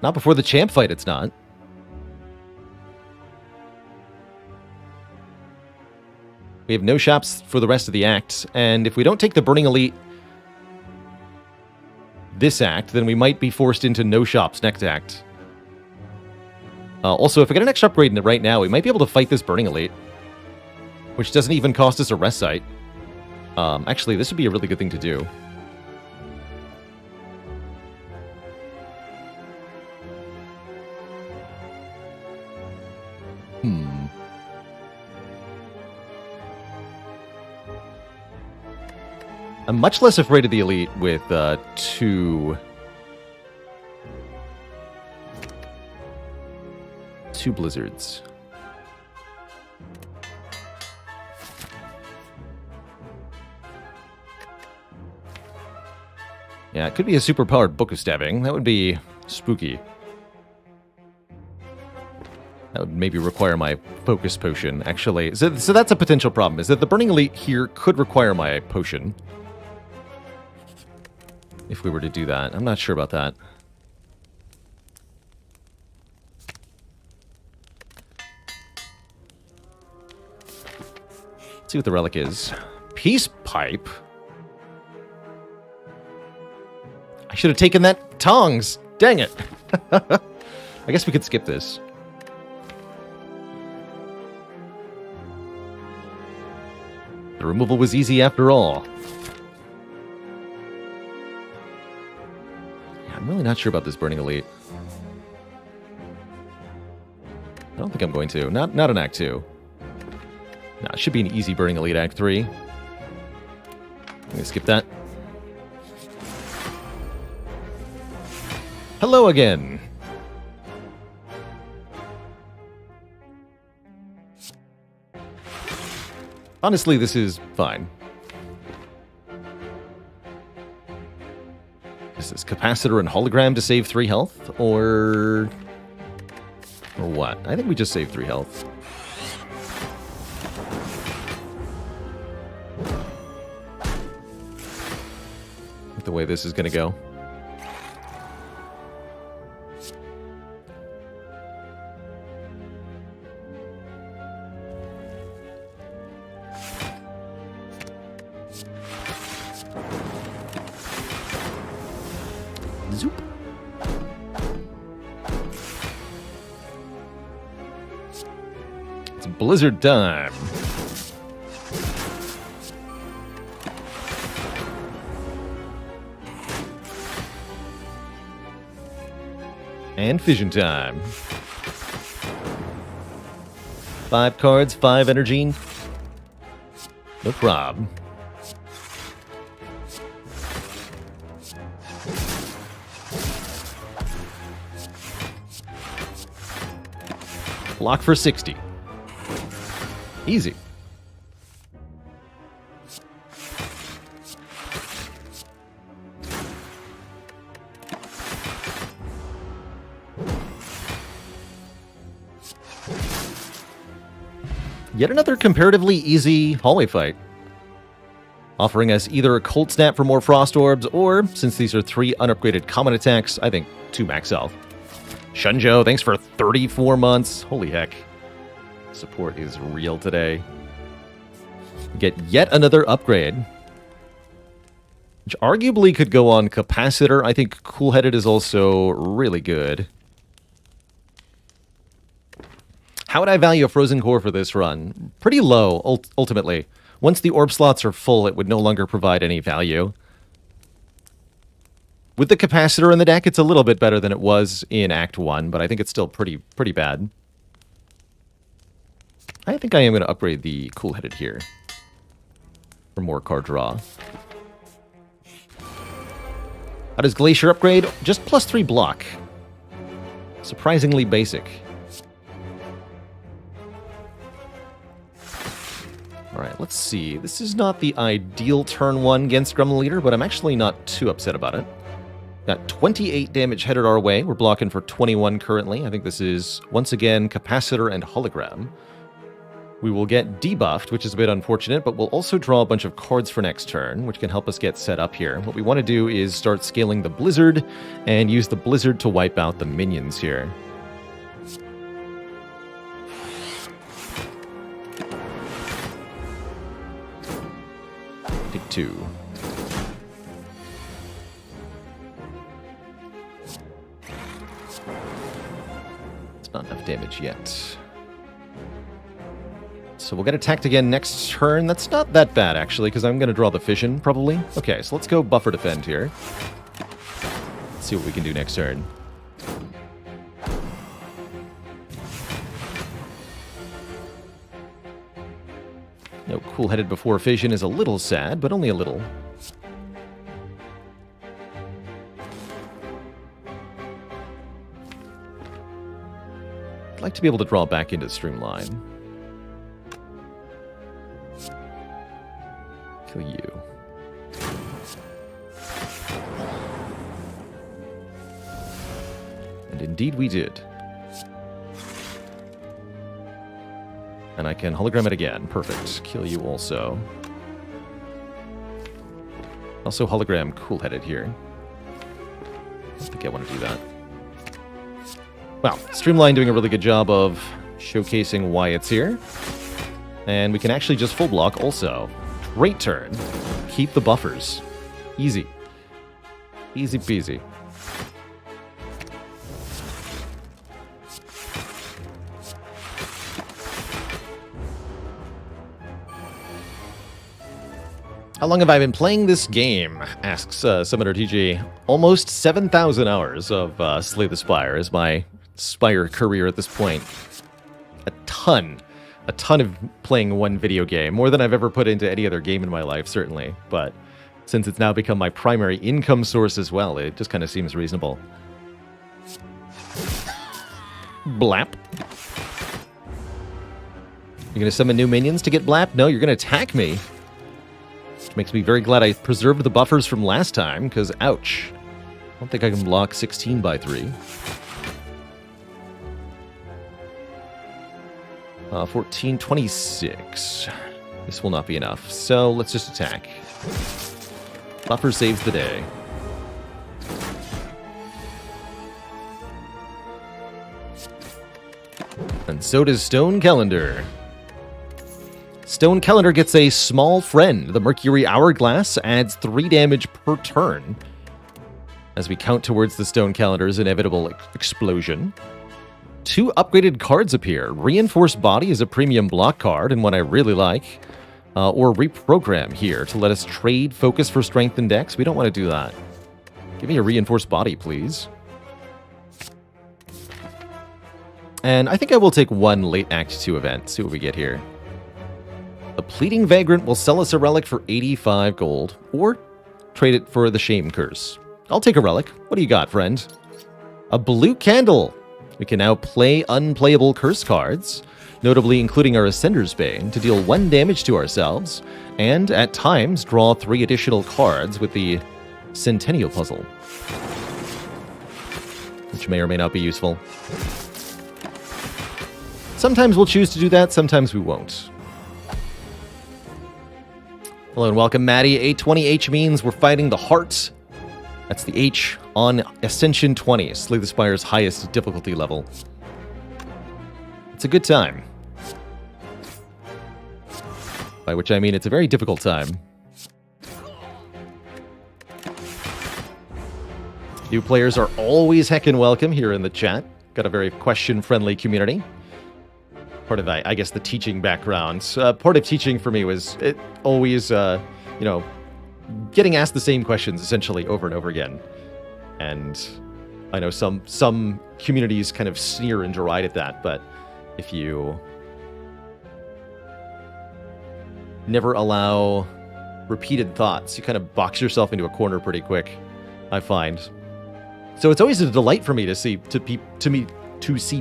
Not before the champ fight, it's not. We have no shops for the rest of the act, and if we don't take the Burning Elite this act, then we might be forced into no shops next act. Also, if we get an extra upgrade in it right now, we might be able to fight this Burning Elite, which doesn't even cost us a rest site. Actually, this would be a really good thing to do. I'm much less afraid of the Elite with 2 Blizzards. Yeah, it could be a super-powered Book of Stabbing. That would be spooky. That would maybe require my Focus Potion, actually. So that's a potential problem, is that the Burning Elite here could require my potion. If we were to do that. I'm not sure about that. Let's see what the relic is. Peace Pipe? I should have taken that tongs. Dang it. I guess we could skip this. The removal was easy after all. I'm really not sure about this Burning Elite. don't think I'm going to. Not in Act 2. Nah, it should be an easy Burning Elite Act 3. I'm gonna skip that. Hello again! Honestly, this is fine. Is this Capacitor and Hologram to save 3 health? Or what? I think we just save 3 health. The way this is going to go. Zoop. It's blizzard time. And fission time. 5 cards, 5 energy. No prob. Block for 60. Easy. Yet another comparatively easy hallway fight, offering us either a Cold Snap for more Frost Orbs, or, since these are 3 unupgraded common attacks, I think 2 max health. Shunjo, thanks for 34 months. Holy heck. Support is real today. Get yet another upgrade, which arguably could go on Capacitor. I think Cool-Headed is also really good. How would I value a Frozen Core for this run? Pretty low, ultimately. Once the orb slots are full, it would no longer provide any value. With the Capacitor in the deck, it's a little bit better than it was in Act 1, but I think it's still pretty bad. I think I am going to upgrade the Cool-Headed here for more card draw. How does Glacier upgrade? Just +3 block. Surprisingly basic. Alright, let's see. This is not the ideal turn 1 against Gremlin Leader, but I'm actually not too upset about it. Got 28 damage headed our way. We're blocking for 21 currently. I think this is, once again, Capacitor and Hologram. We will get debuffed, which is a bit unfortunate, but we'll also draw a bunch of cards for next turn, which can help us get set up here. What we want to do is start scaling the Blizzard, and use the Blizzard to wipe out the minions here. Take 2. It's not enough damage yet. So we'll get attacked again next turn. That's not that bad, actually, because I'm going to draw the Fission, probably. Okay, so let's go Buffer Defend here. Let's see what we can do next turn. No Cool-Headed before Fission is a little sad, but only a little. I'd like to be able to draw back into Streamline. Kill you. And indeed we did. And I can hologram it again. Perfect. Kill you also. Also hologram Cool-Headed here. I think I want to do that. Wow, Streamline doing a really good job of showcasing why it's here. And we can actually just full block also. Great turn. Keep the buffers. Easy. Easy peasy. How long have I been playing this game? Asks Summoner TG. Almost 7,000 hours of Slay the Spire is my Spire career at this point. a ton of playing one video game, more than I've ever put into any other game in my life, certainly. But since it's now become my primary income source as well, it just kind of seems reasonable. Blap. You're going to summon new minions to get Blap? No, you're going to attack me. Which makes me very glad I preserved the buffers from last time, because ouch. I don't think I can block 16 by 3. 14, 26. This will not be enough, so let's just attack. Buffer saves the day. And so does Stone Calendar. Stone Calendar gets a small friend. The Mercury Hourglass adds 3 damage per turn as we count towards the Stone Calendar's inevitable explosion. 2 upgraded cards appear. Reinforced Body is a premium block card, and one I really like. Or Reprogram here to let us trade focus for strength and dex. We don't want to do that. Give me a Reinforced Body, please. And I think I will take 1 late Act 2 event. See what we get here. The Pleading Vagrant will sell us a relic for 85 gold, or trade it for the Shame Curse. I'll take a relic. What do you got, friend? A Blue Candle. We can now play unplayable curse cards, notably including our Ascender's Bane, to deal 1 damage to ourselves, and at times draw 3 additional cards with the Centennial Puzzle, which may or may not be useful. Sometimes we'll choose to do that, sometimes we won't. Hello and welcome, Maddie. A20H means we're fighting the heart. That's the H on Ascension 20, Slay the Spire's highest difficulty level. It's a good time. By which I mean it's a very difficult time. New players are always heckin' welcome here in the chat. Got a very question-friendly community. Part of, I guess, the teaching background. Part of teaching for me was always, getting asked the same questions essentially over and over again. And I know some communities kind of sneer and deride at that, but if you never allow repeated thoughts, you kind of box yourself into a corner pretty quick, I find. So it's always a delight for me to see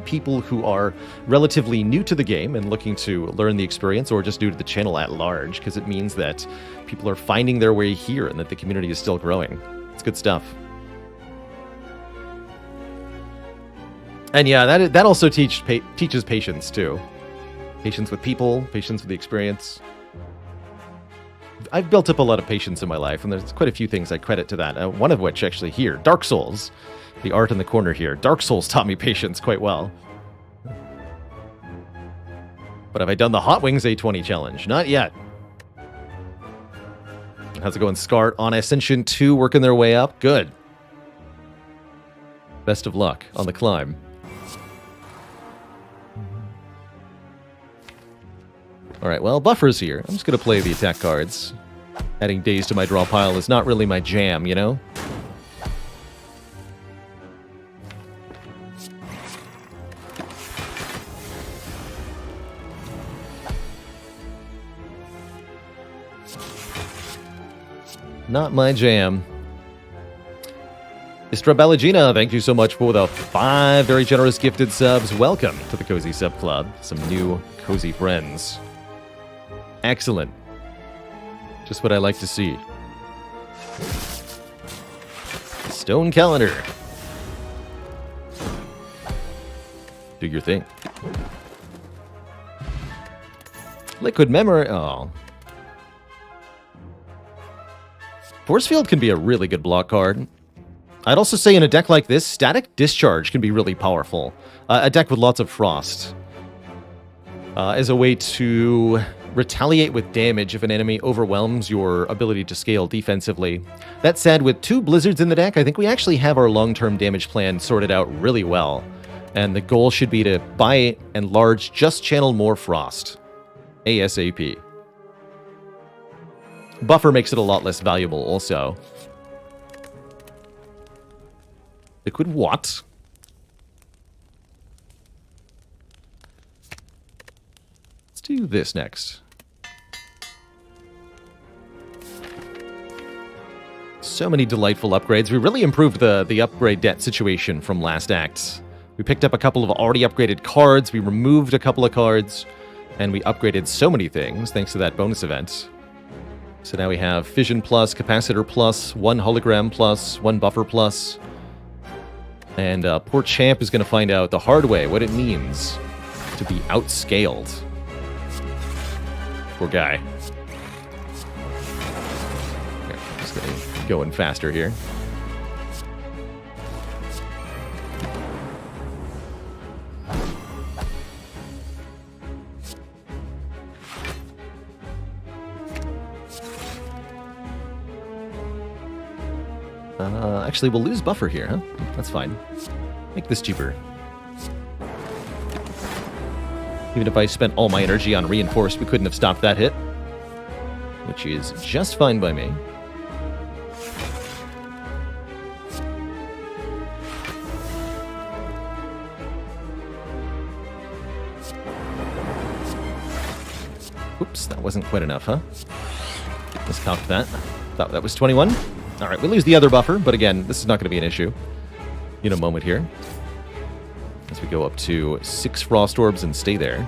people who are relatively new to the game and looking to learn the experience, or just new to the channel at large, because it means that people are finding their way here and that the community is still growing. It's good stuff. And yeah, that also teaches patience too. Patience with people, patience with the experience. I've built up a lot of patience in my life, and there's quite a few things I credit to that. One of which, actually, here, Dark Souls. The art in the corner here. Dark Souls taught me patience quite well. But have I done the Hot Wings A20 challenge? Not yet. How's it going, Scart? On Ascension 2, working their way up? Good. Best of luck on the climb. Alright, well, buffers here. I'm just going to play the attack cards. Adding days to my draw pile is not really my jam, you know? Not my jam. Istra Ballagina, thank you so much for the 5 very generous gifted subs. Welcome to the Cozy Sub Club. Some new cozy friends. Excellent. Just what I like to see. Stone Calendar. Do your thing. Liquid Memory. Oh. Force Field can be a really good block card. I'd also say in a deck like this, Static Discharge can be really powerful. A deck with lots of Frost. As a way to retaliate with damage if an enemy overwhelms your ability to scale defensively. That said, with 2 Blizzards in the deck, I think we actually have our long-term damage plan sorted out really well. And the goal should be to, by and large, just channel more Frost. ASAP. Buffer makes it a lot less valuable also. Liquid what? do this next. So many delightful upgrades. We really improved the upgrade debt situation from last act. We picked up a couple of already upgraded cards, we removed a couple of cards, and we upgraded so many things thanks to that bonus event. So now we have Fission plus, Capacitor plus, 1 Hologram plus, 1 Buffer plus. And poor Champ is going to find out the hard way what it means to be outscaled. Poor guy. Okay, just going faster here. Actually, we'll lose buffer here, huh? That's fine. Make this cheaper. Even if I spent all my energy on reinforced, we couldn't have stopped that hit. Which is just fine by me. Oops, that wasn't quite enough, huh? Let's calc that. Thought that was 21. Alright, we lose the other buffer, but again, this is not going to be an issue in a moment here. As we go up to 6 Frost Orbs and stay there.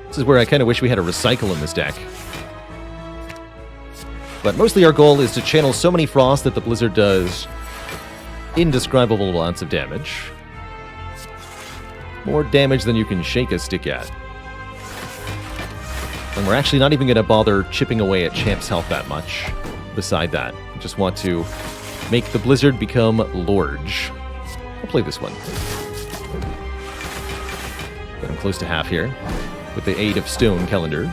This is where I kind of wish we had a recycle in this deck. But mostly our goal is to channel so many Frost that the Blizzard does indescribable amounts of damage. More damage than you can shake a stick at. And we're actually not even going to bother chipping away at Champ's health that much. Beside that, we just want to make the Blizzard become large. I'll play this one. Getting close to half here, with the aid of Stone Calendar.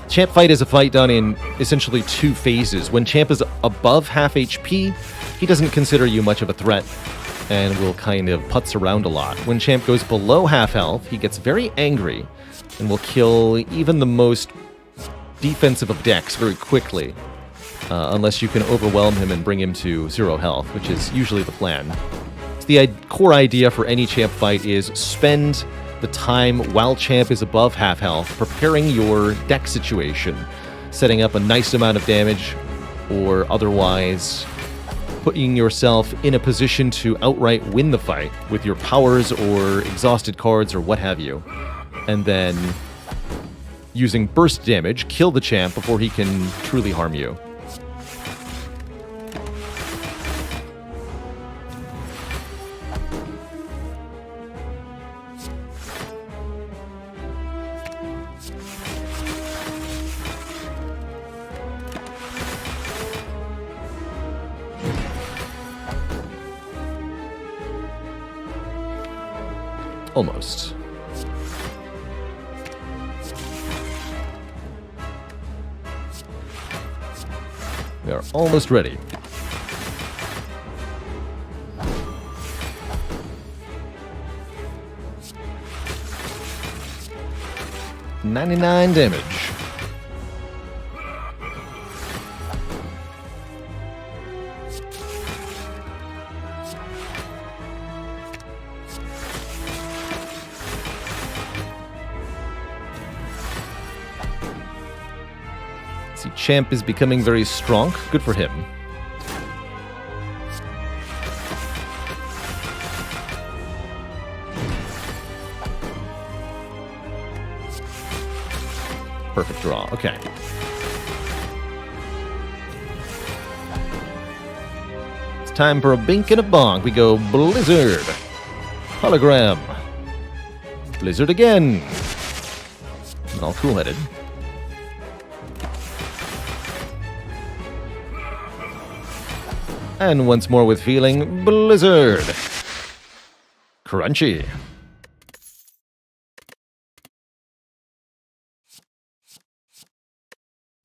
Champ fight is a fight done in essentially 2 phases. When Champ is above half HP, he doesn't consider you much of a threat and will kind of putz around a lot. When Champ goes below half health, he gets very angry and will kill even the most defensive of decks very quickly, unless you can overwhelm him and bring him to 0 health, which is usually the plan. So the core idea for any Champ fight is spend the time while Champ is above half health preparing your deck situation, setting up a nice amount of damage, or otherwise putting yourself in a position to outright win the fight with your powers or exhausted cards or what have you. And then using burst damage, kill the Champ before he can truly harm you. Almost. We are almost ready. $99 damage. Champ is becoming very strong. Good for him. Perfect draw. Okay. It's time for a bink and a bonk. We go Blizzard. Hologram. Blizzard again. All cool-headed. And once more with feeling, Blizzard. Crunchy.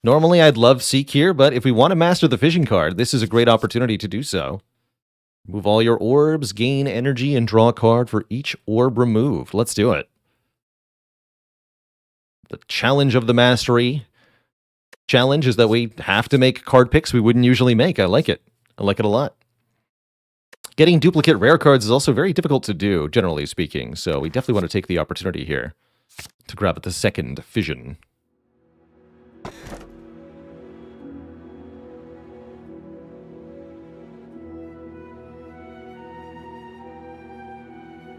Normally I'd love Seek here, but if we want to master the Fission card, this is a great opportunity to do so. Move all your orbs, gain energy, and draw a card for each orb removed. Let's do it. The challenge of the mastery. challenge is that we have to make card picks we wouldn't usually make. I like it. I like it a lot. Getting duplicate rare cards is also very difficult to do, generally speaking, so we definitely want to take the opportunity here to grab the second Fission.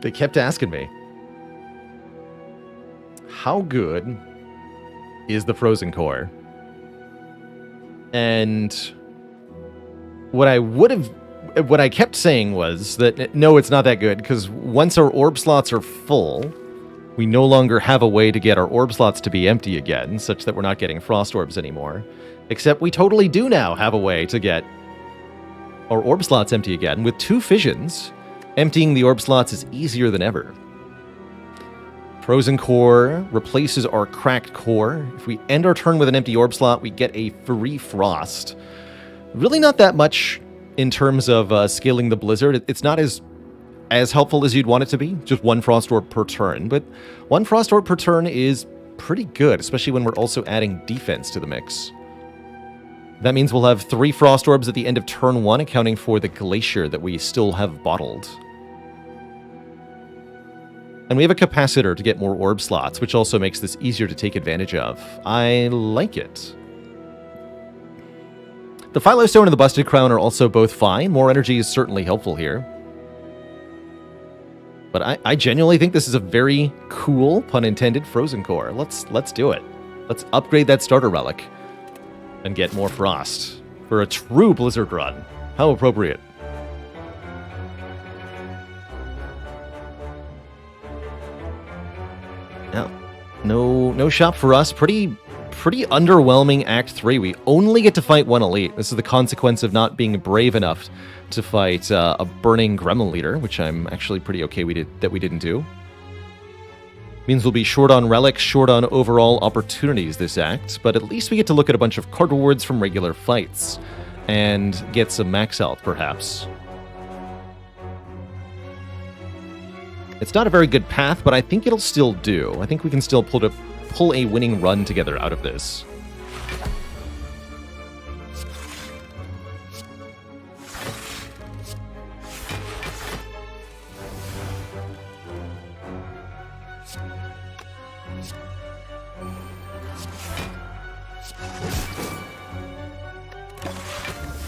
They kept asking me, how good is the Frozen Core? And what I kept saying was that, no, it's not that good, because once our orb slots are full, we no longer have a way to get our orb slots to be empty again, such that we're not getting frost orbs anymore. Except we totally do now have a way to get our orb slots empty again. With 2 Fissions, emptying the orb slots is easier than ever. Frozen Core replaces our cracked core. If we end our turn with an empty orb slot, we get a free frost. Really not that much in terms of scaling the blizzard. It's not as helpful as you'd want it to be, just 1 frost orb per turn. But 1 frost orb per turn is pretty good, especially when we're also adding defense to the mix. That means we'll have 3 frost orbs at the end of turn 1, accounting for the glacier that we still have bottled. And we have a capacitor to get more orb slots, which also makes this easier to take advantage of. I like it. The Philo Stone and the Busted Crown are also both fine. More energy is certainly helpful here. But I genuinely think this is a very cool, pun intended, Frozen Core. Let's do it. Let's upgrade that starter relic and get more frost for a true Blizzard run. How appropriate. No shop for us. Pretty underwhelming Act 3. We only get to fight 1 elite. This is the consequence of not being brave enough to fight a burning Gremlin leader, which I'm actually pretty okay that we didn't do. Means we'll be short on relics, short on overall opportunities this act, but at least we get to look at a bunch of card rewards from regular fights and get some max health, perhaps. It's not a very good path, but I think it'll still do. I think we can still pull a winning run together out of this.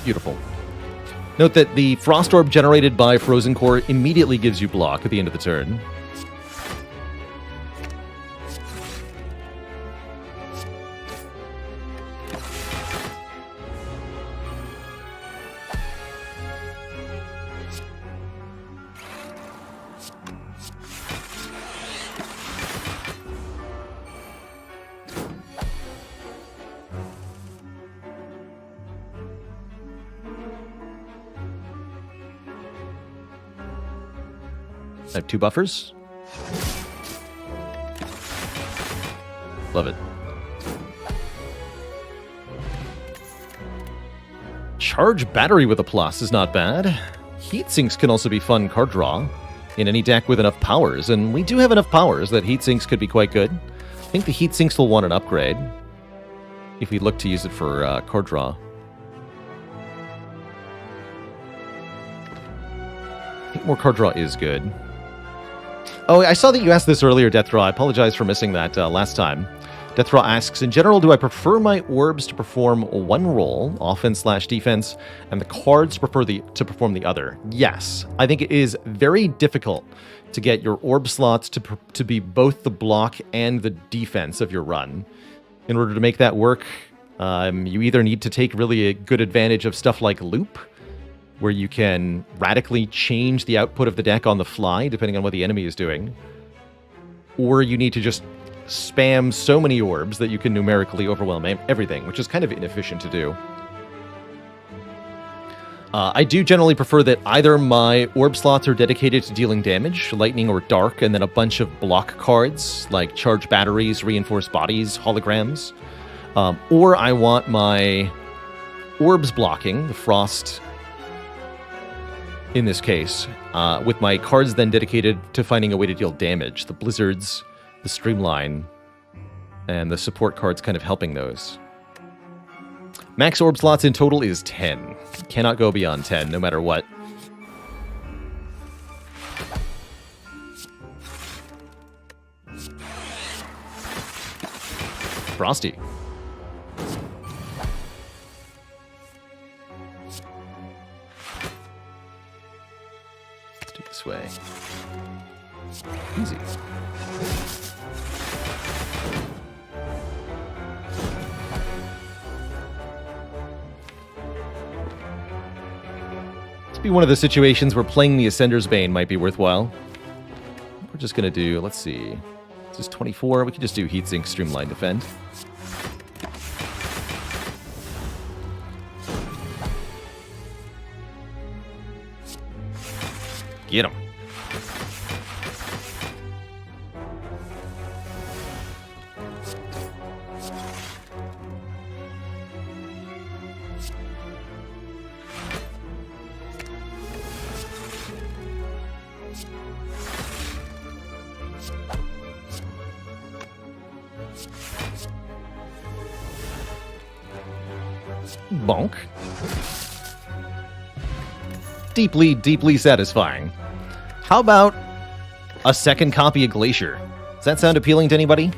Beautiful. Note that the Frost Orb generated by Frozen Core immediately gives you block at the end of the turn. I have 2 buffers. Love it. Charge Battery with a plus is not bad. Heat Sinks can also be fun card draw in any deck with enough powers, and we do have enough powers that Heat Sinks could be quite good. I think the Heat Sinks will want an upgrade if we look to use it for card draw. I think more card draw is good. Oh, I saw that you asked this earlier, Deathdraw. I apologize for missing that last time. Deathdraw asks, in general, do I prefer my orbs to perform 1 role, offense/defense, and the cards to perform the other? Yes. I think it is very difficult to get your orb slots to be both the block and the defense of your run. In order to make that work, you either need to take really a good advantage of stuff like Loop, where you can radically change the output of the deck on the fly, depending on what the enemy is doing. Or you need to just spam so many orbs that you can numerically overwhelm everything, which is kind of inefficient to do. I do generally prefer that either my orb slots are dedicated to dealing damage, lightning or dark, and then a bunch of block cards, like charge batteries, reinforced bodies, holograms. Or I want my orbs blocking, the frost in this case, with my cards then dedicated to finding a way to deal damage. The blizzards, the streamline, and the support cards kind of helping those. Max orb slots in total is 10. Cannot go beyond 10, no matter what. Frosty. Let's do it this way. Easy. This would be one of the situations where playing the Ascender's Bane might be worthwhile. We're just going to do, let's see. This is 24. We can just do Heatsink, Streamline, Defend. Get him. Bonk. Deeply, deeply satisfying. How about a second copy of Glacier? Does that sound appealing to anybody?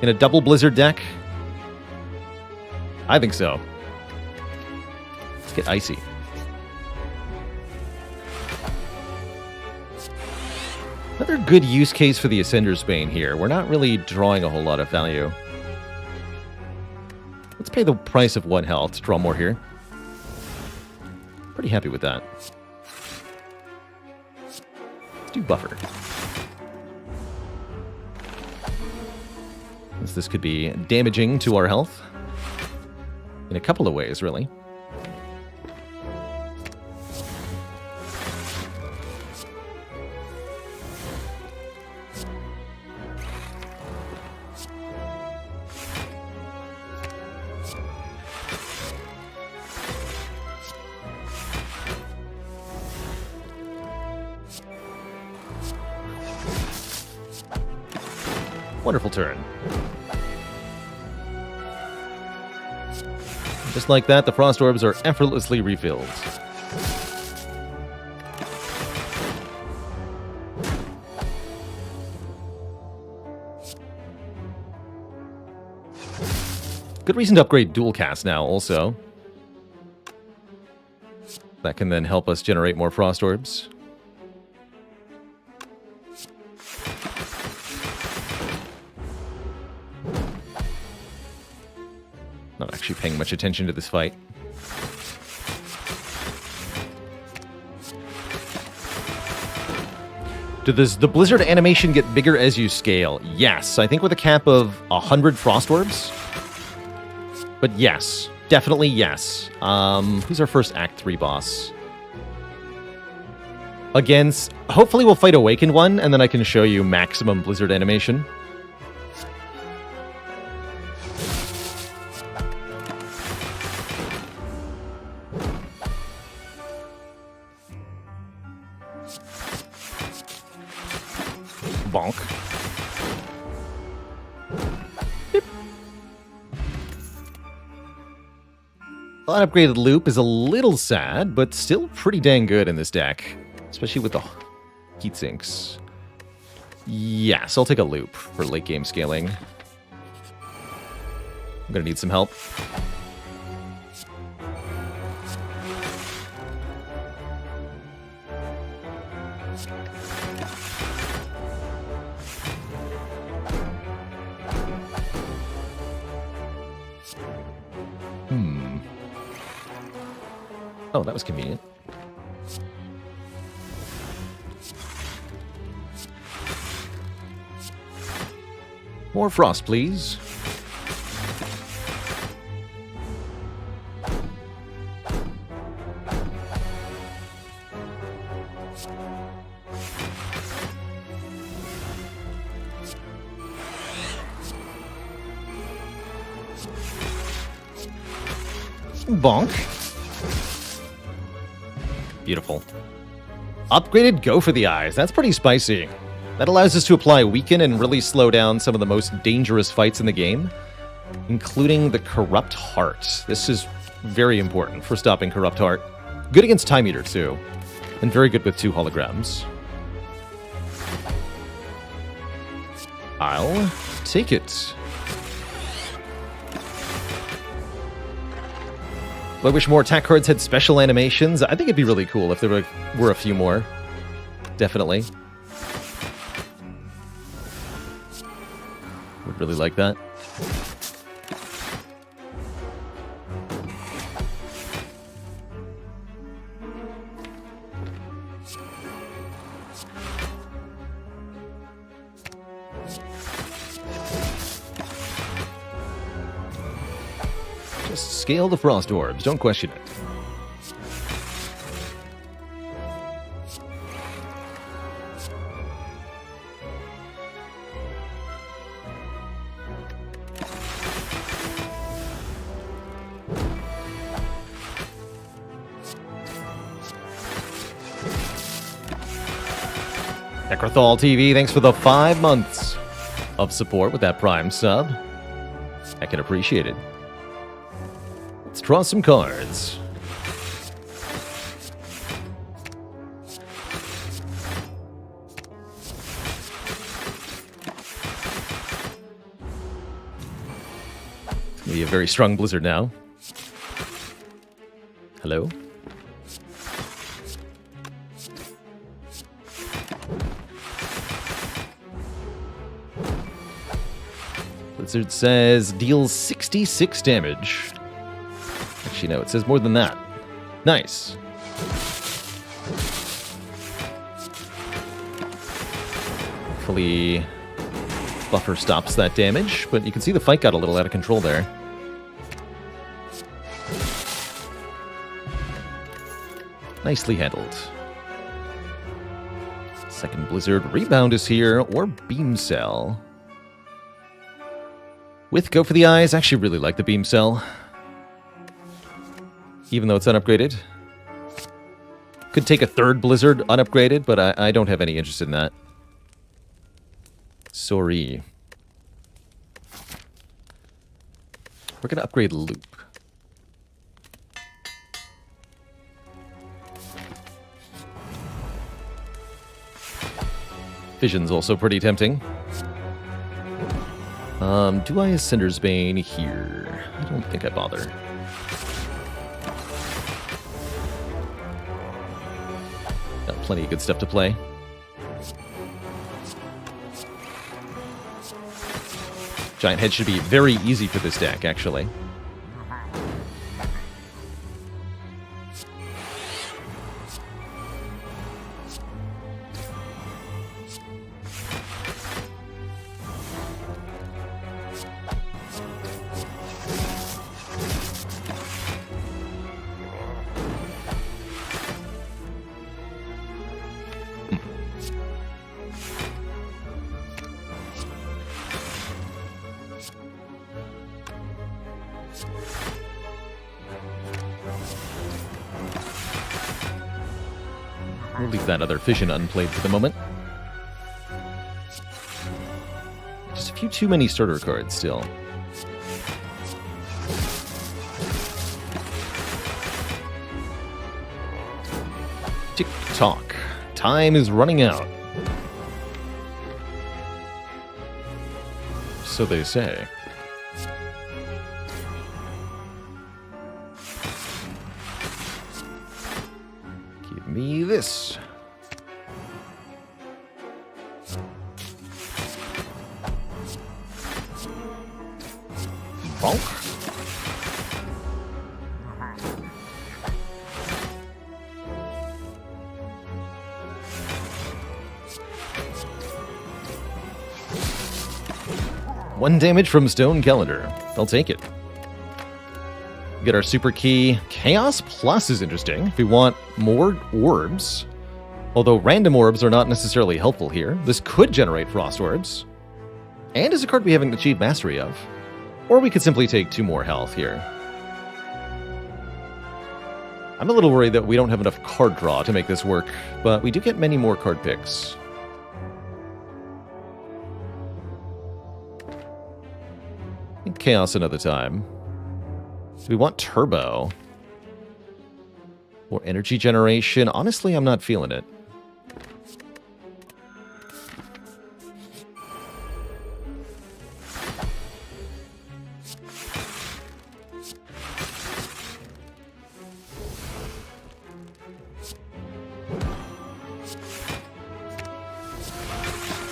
In a double Blizzard deck? I think so. Let's get Icy. Another good use case for the Ascender's Bane here. We're not really drawing a whole lot of value. Let's pay the price of 1 health to draw more here. Pretty happy with that. Let's do Buffer. Since this could be damaging to our health. In a couple of ways, really. Wonderful turn. Just like that, the Frost Orbs are effortlessly refilled. Good reason to upgrade Dual Cast now, also. That can then help us generate more Frost Orbs. Not actually paying much attention to this fight. Does the Blizzard animation get bigger as you scale? Yes, I think with a cap of 100 Frost Orbs. But yes, definitely yes. Who's our first Act 3 boss? Against, hopefully we'll fight Awakened one, and then I can show you maximum Blizzard animation. Bonk. Beep. Unupgraded Loop is a little sad, but still pretty dang good in this deck. Especially with the heat sinks. Yes, I'll take a Loop for late game scaling. I'm gonna need some help. Oh, that was convenient. More frost, please. Bonk. Beautiful. Upgraded Go for the Eyes. That's pretty spicy. That allows us to apply Weaken and really slow down some of the most dangerous fights in the game, including the Corrupt Heart. This is Very important for stopping Corrupt Heart. Good against Time Eater, too. And very good with 2 holograms. I'll take it. I wish more attack cards had special animations. I think it'd be really cool if there were a few more. Definitely. Would really like that. Just scale the frost orbs, don't question it. Necrothal TV, thanks for the 5 months of support with that Prime sub. I can appreciate it. Let's draw some cards. It's gonna be a very strong blizzard now. Hello? Blizzard says deals 66 damage. Actually, no, it says more than that. Nice. Hopefully, buffer stops that damage, but you can see the fight got a little out of control there. Nicely handled. Second Blizzard Rebound is here, or Beam Cell. With Go for the Eyes, I actually really like the Beam Cell. Even though it's unupgraded. Could take a third Blizzard unupgraded, but I don't have any interest in that. Sorry. We're going to upgrade Loop. Fission's also pretty tempting. Do I Ascender's Bane here? I don't think I bother. Got plenty of good stuff to play. Giant Head should be very easy for this deck, actually. We'll leave that other Fission unplayed for the moment. Just a few too many starter cards still. Tick-tock. Time is running out. So they say. Give me this. Bonk. One damage from Stone Calendar. I'll take it. Get our super key. Chaos Plus is interesting if we want more orbs. Although random orbs are not necessarily helpful here. This could generate frost orbs. And is a card we haven't achieved mastery of. Or we could simply take 2 more health here. I'm a little worried that we don't have enough card draw to make this work, but we do get many more card picks. Chaos another time. Do we want turbo? Or energy generation? Honestly, I'm not feeling it.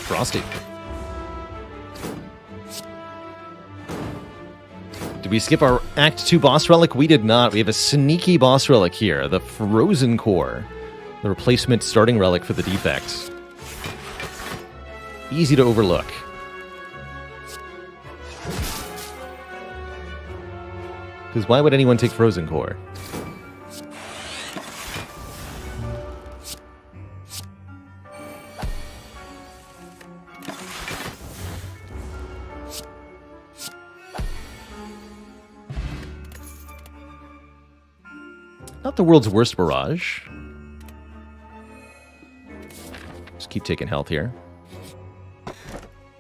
Frosty. Did we skip our Act 2 boss relic? We did not. We have a sneaky boss relic here, the Frozen Core, the replacement starting relic for the defects. Easy to overlook. Because why would anyone take Frozen Core? Not the world's worst barrage. Just keep taking health here.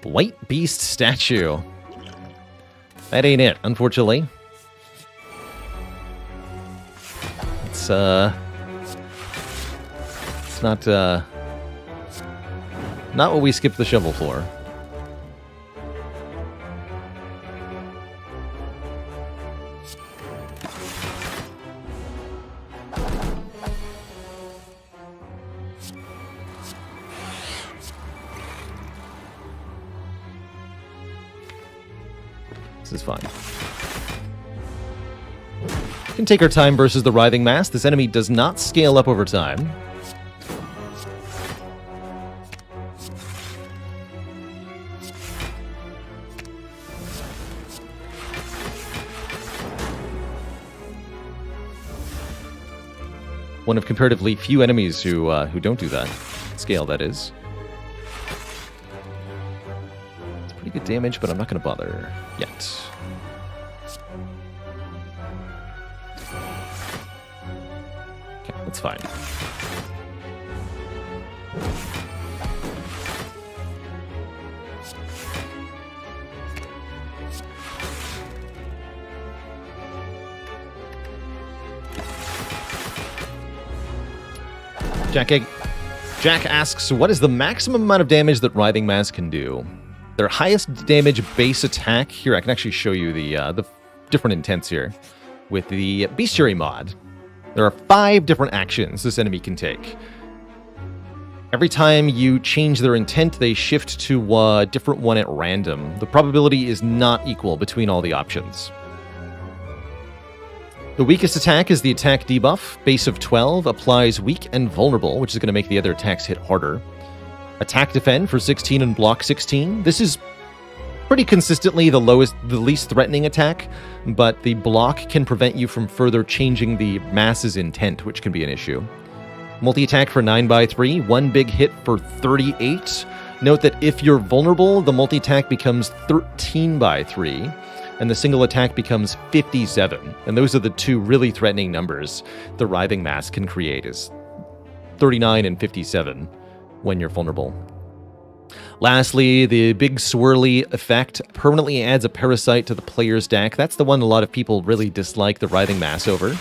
White Beast statue. That ain't it, unfortunately. It's not what we skipped the shovel for. This is fine. We can take our time versus the Writhing Mass. This enemy does not scale up over time. One of comparatively few enemies who don't do that. Scale, that is. It's pretty good damage, but I'm not going to bother yet. Okay, that's fine. Jack asks, what is the maximum amount of damage that Writhing Mass can do? Their highest damage base attack... Here, I can actually show you the different intents here. With the Bestiary mod, there are 5 different actions this enemy can take. Every time you change their intent, they shift to a different one at random. The probability is not equal between all the options. The weakest attack is the attack debuff. Base of 12 applies weak and vulnerable, which is going to make the other attacks hit harder. Attack defend for 16 and block 16. This is pretty consistently the least threatening attack, but the block can prevent you from further changing the mass's intent, which can be an issue. Multi-attack for 9x3, one big hit for 38. Note that if you're vulnerable, the multi-attack becomes 13x3. And the single attack becomes 57. And those are the 2 really threatening numbers the Writhing Mass can create, is 39 and 57 when you're vulnerable. Lastly, the big swirly effect permanently adds a parasite to the player's deck. That's the one a lot of people really dislike the Writhing Mass over.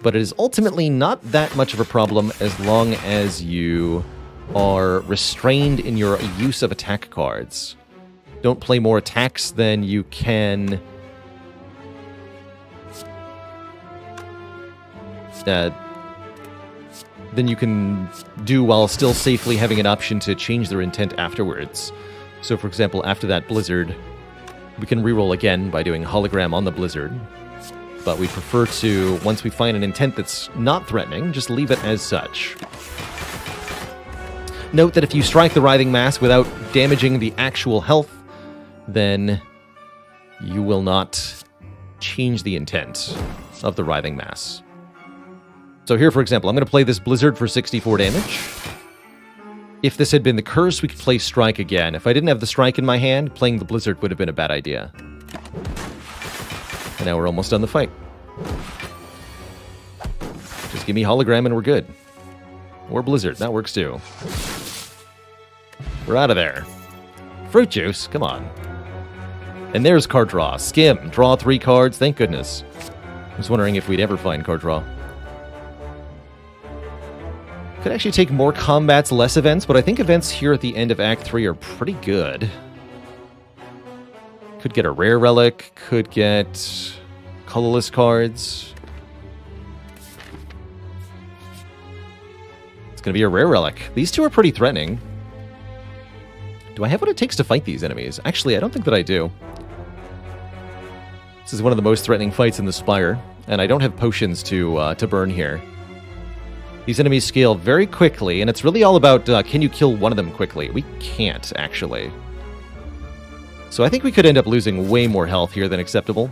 But it is ultimately not that much of a problem as long as you are restrained in your use of attack cards. Don't play more attacks than you can do while still safely having an option to change their intent afterwards. So, for example, after that Blizzard, we can reroll again by doing Hologram on the Blizzard. But we prefer to, once we find an intent that's not threatening, just leave it as such. Note that if you strike the Writhing Mass without damaging the actual health, then you will not change the intent of the Writhing Mass. So here, for example, I'm going to play this Blizzard for 64 damage. If this had been the Curse, we could play Strike again. If I didn't have the Strike in my hand, playing the Blizzard would have been a bad idea. And now we're almost done the fight. Just give me Hologram and we're good. Or Blizzard, that works too. We're out of there. Fruit juice, come on. And there's card draw. Skim, draw 3 cards, thank goodness. was wondering if we'd ever find card draw. Could actually take more combats, less events, but I think events here at the end of Act 3 are pretty good. Could get a rare relic, could get colorless cards. It's going to be a rare relic. These two are pretty threatening. Do I have what it takes to fight these enemies? Actually, I don't think that I do. This is one of the most threatening fights in the Spire, and I don't have potions to burn here. These enemies scale very quickly, and it's really all about can you kill one of them quickly? We can't, actually. So I think we could end up losing way more health here than acceptable.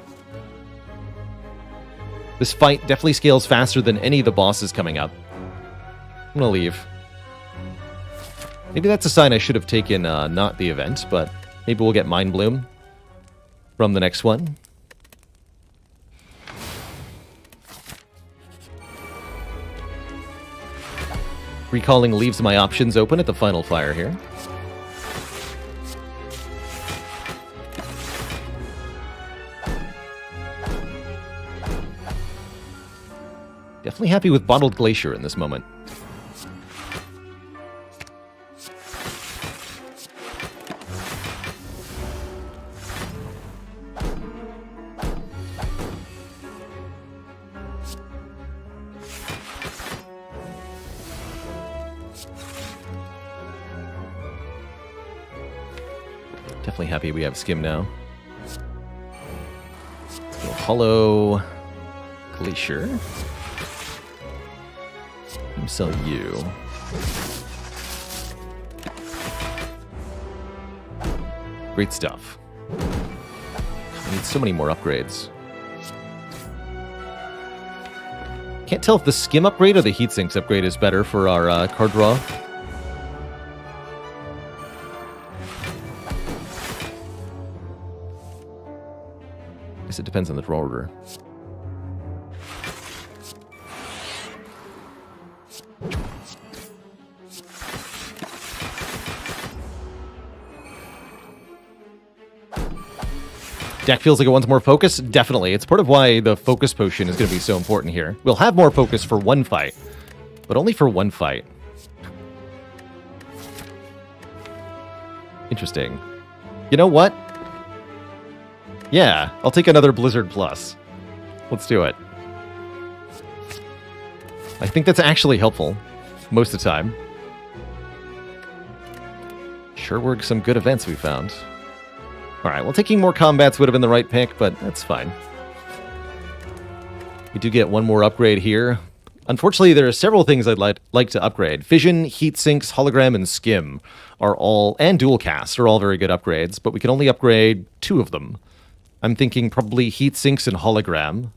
This fight definitely scales faster than any of the bosses coming up. I'm gonna leave. Maybe that's a sign I should have taken not the event, but maybe we'll get Mind Bloom from the next one. Recalling leaves my options open at the final fire here. Definitely happy with Bottled Glacier in this moment. Definitely happy we have Skim now. Let's go Hollow Glacier. Sell you. Great stuff. I need so many more upgrades. Can't tell if the Skim upgrade or the Heatsinks upgrade is better for our card draw. I guess it depends on the draw order. Deck feels like it wants more focus? Definitely. It's part of why the focus potion is going to be so important here. We'll have more focus for one fight, but only for one fight. Interesting. You know what? Yeah, I'll take another Blizzard Plus. Let's do it. I think that's actually helpful most of the time. Sure were some good events we found. Alright, well, taking more combats would have been the right pick, but that's fine. We do get one more upgrade here. Unfortunately, there are several things I'd like to upgrade. Fission, Heatsinks, Hologram, and Skim are all, and Dual Cast are all very good upgrades, but we can only upgrade 2 of them. I'm thinking probably Heatsinks and Hologram,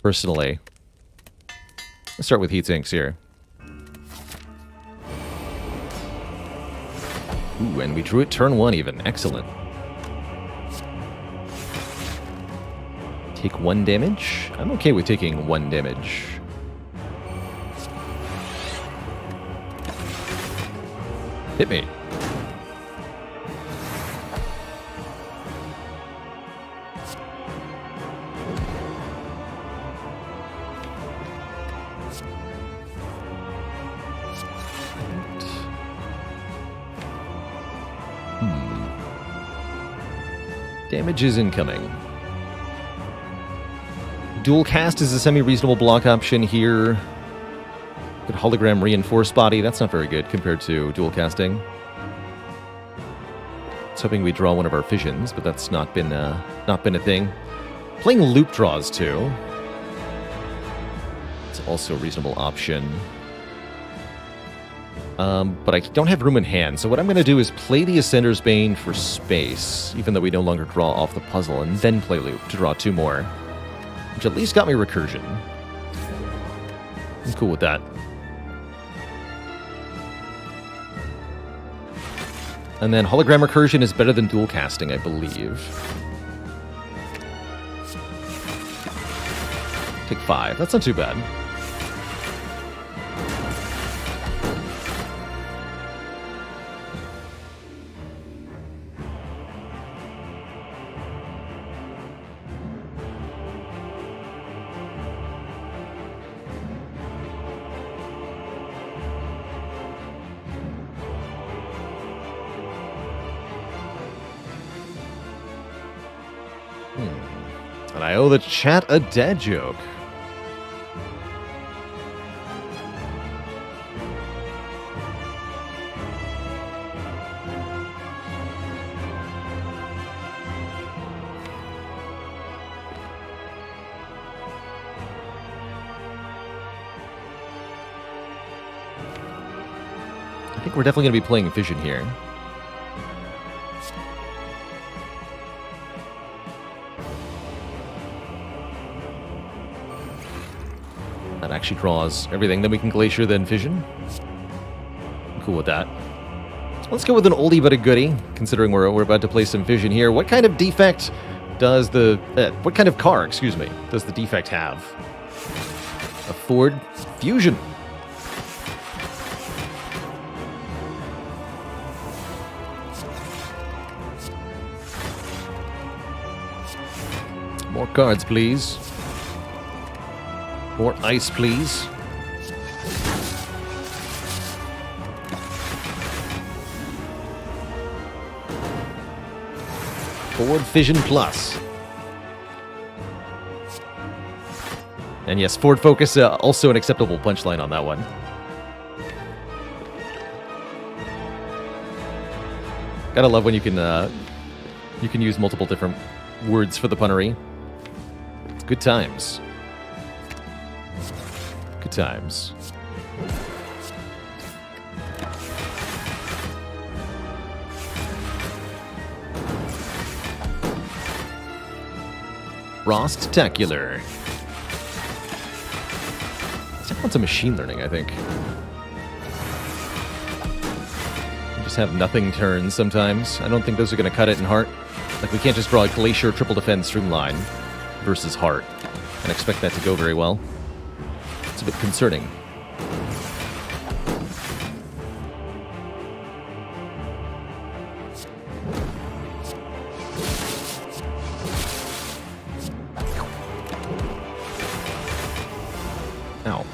personally. Let's start with Heatsinks here. Ooh, and we drew it turn 1 even. Excellent. Take 1 damage. I'm okay with taking 1 damage. Hit me. Damage is incoming. Dual Cast is a semi-reasonable block option here. Good Hologram Reinforced Body. That's not very good compared to dual casting. I was hoping we draw one of our Fissions, but that's not been a thing. Playing loop draws too. It's also a reasonable option. But I don't have room in hand, so what I'm going to do is play the Ascender's Bane for space, even though we no longer draw off the puzzle, and then play Loop to draw 2 more. Which at least got me Recursion. I'm cool with that. And then Hologram Recursion is better than dual casting, I believe. Take 5. That's not too bad. And I owe the chat a dad joke. I think we're definitely going to be playing Fission here. That actually draws everything. Then we can Glacier, then Fission. I'm cool with that. Let's go with an oldie but a goodie, considering we're about to play some Fission here. What kind of defect does the... what kind of car, excuse me, does the defect have? A Ford Fusion. More cards, please. More ice, please. Ford Fission Plus. And yes, Ford Focus, also an acceptable punchline on that one. Gotta love when you can use multiple different words for the punnery. It's good times. Good times. Rost-tacular. That one's a machine learning, I think. You just have nothing turns sometimes. I don't think those are going to cut it in Heart. Like, we can't just draw a Glacier Triple Defense Streamline versus Heart and expect that to go very well. It's a bit concerning. Ow.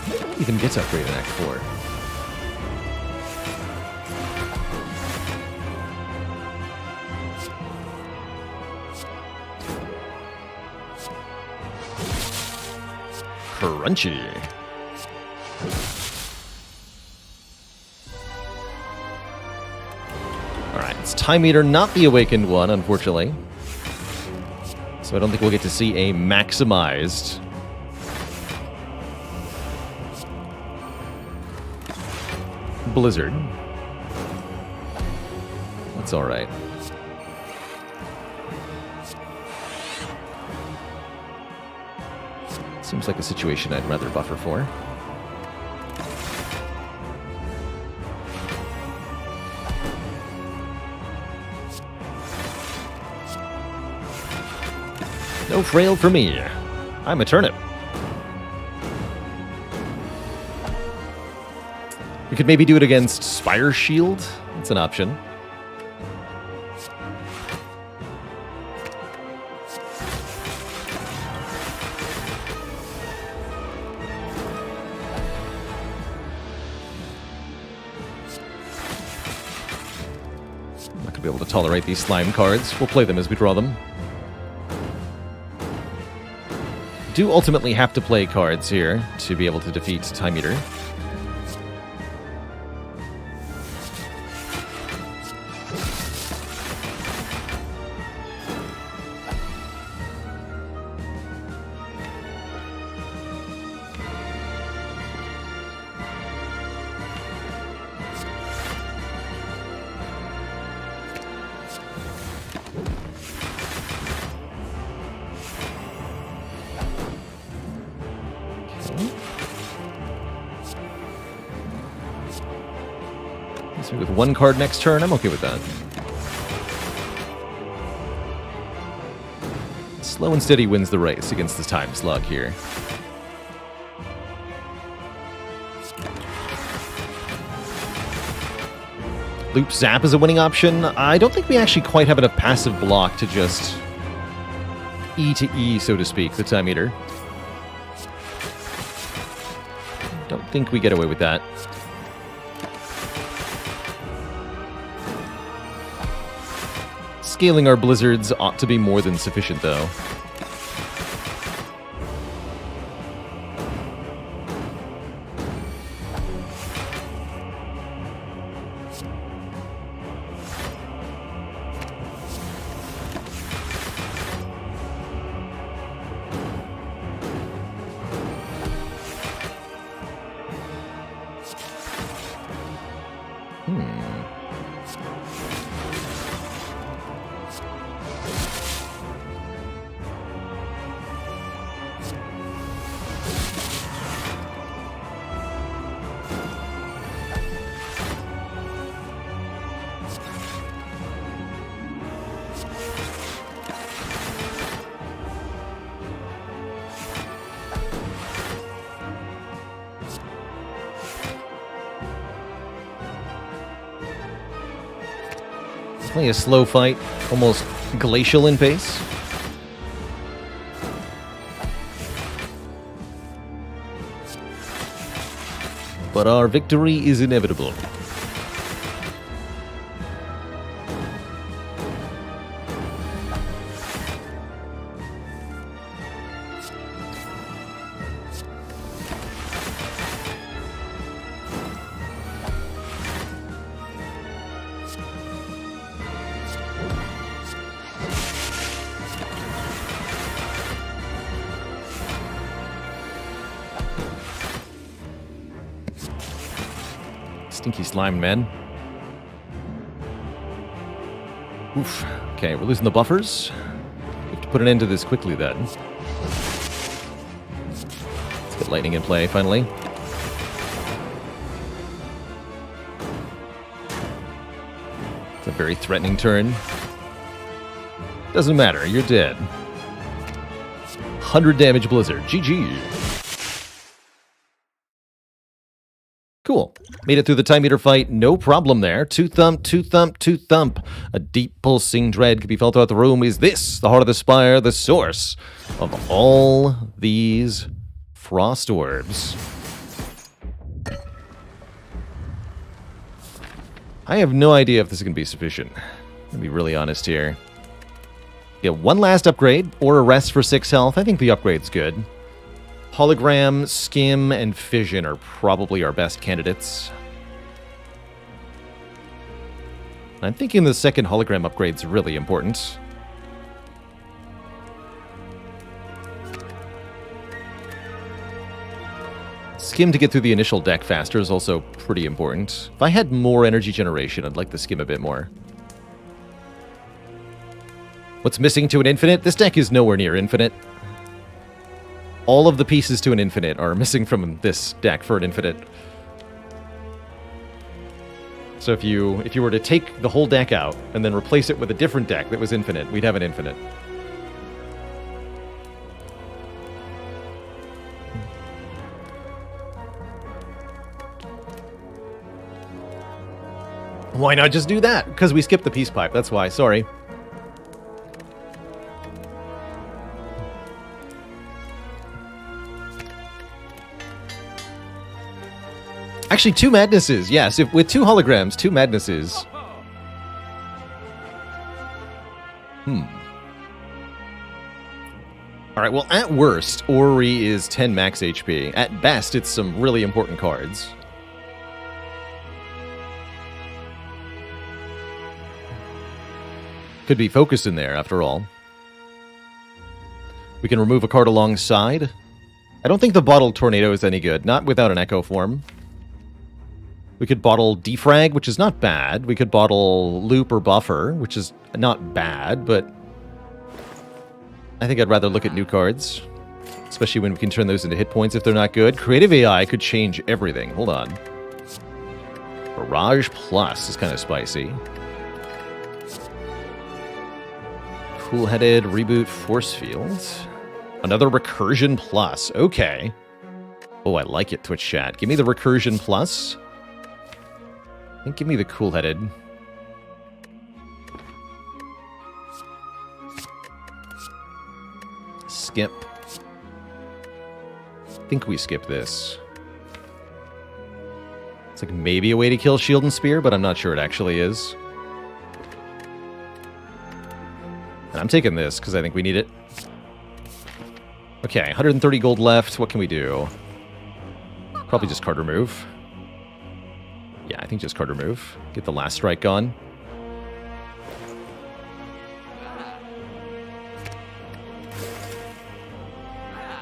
What even gets upgraded in Act 4? Crunchy. Alright, it's Time Eater, not the Awakened one, unfortunately. So I don't think we'll get to see a maximized Blizzard. That's alright. Seems like a situation I'd rather buffer for. No frail for me. I'm a turnip. We could maybe do it against Spire Shield. That's an option. I'm not going to be able to tolerate these slime cards. We'll play them as we draw them. Do ultimately have to play cards here to be able to defeat Time Eater. So with one card next turn, I'm okay with that. Slow and Steady wins the race against the Time Slug here. Loop Zap is a winning option. I don't think we actually quite have enough passive block to just E to E, so to speak, the Time Eater. Don't think we get away with that. Scaling our blizzards ought to be more than sufficient, though. Definitely a slow fight, almost glacial in pace. But our victory is inevitable. Stinky slime, man. Oof. Okay, we're losing the buffers. We have to put an end to this quickly, then. Let's get lightning in play, finally. It's a very threatening turn. Doesn't matter, you're dead. 100 damage blizzard. GG. Cool. Made it through the time meter fight, no problem there. Two thump, two thump, two thump. A deep pulsing dread can be felt throughout the room. Is this the heart of the spire, the source of all these frost orbs? I have no idea if this is going to be sufficient. I'm going to be really honest here. Get one last upgrade, or a rest for 6 health. I think the upgrade's good. Hologram, Skim, and Fission are probably our best candidates. I'm thinking the second hologram upgrade's really important. Skim to get through the initial deck faster is also pretty important. If I had more energy generation, I'd like the Skim a bit more. What's missing to an infinite? This deck is nowhere near infinite. All of the pieces to an infinite are missing from this deck for an infinite. So if you were to take the whole deck out and then replace it with a different deck that was infinite, we'd have an infinite. Why not just do that? Because we skipped the peace pipe, that's why, sorry. Actually, 2 madnesses, yes. If with 2 holograms, 2 madnesses. Alright, well, at worst, Ori is 10 max HP. At best, it's some really important cards. Could be focused in there, after all. We can remove a card alongside. I don't think the Bottled Tornado is any good, not without an Echo form. We could bottle Defrag, which is not bad. We could bottle Loop or Buffer, which is not bad, but I think I'd rather look at new cards, especially when we can turn those into hit points if they're not good. Creative AI could change everything. Hold on. Barrage Plus is kind of spicy. Cool-headed Reboot Force Field. Another Recursion Plus. Okay. Oh, I like it, Twitch chat. Give me the Recursion Plus. I think give me the cool-headed. Skip. I think we skip this. It's like maybe a way to kill Shield and Spear, but I'm not sure it actually is. And I'm taking this because I think we need it. Okay, 130 gold left. What can we do? Probably just card remove. Yeah, I think just card remove. Get the last strike on.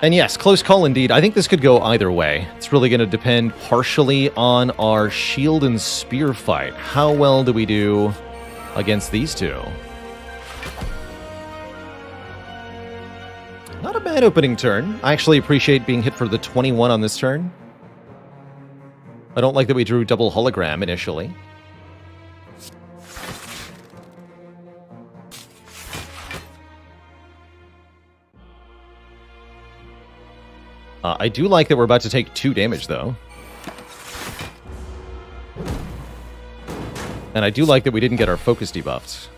And yes, close call indeed. I think this could go either way. It's really going to depend partially on our Shield and Spear fight. How well do we do against these two? Not a bad opening turn. I actually appreciate being hit for the 21 on this turn. I don't like that we drew double hologram initially. I do like that we're about to take 2 damage, though. And I do like that we didn't get our focus debuffed.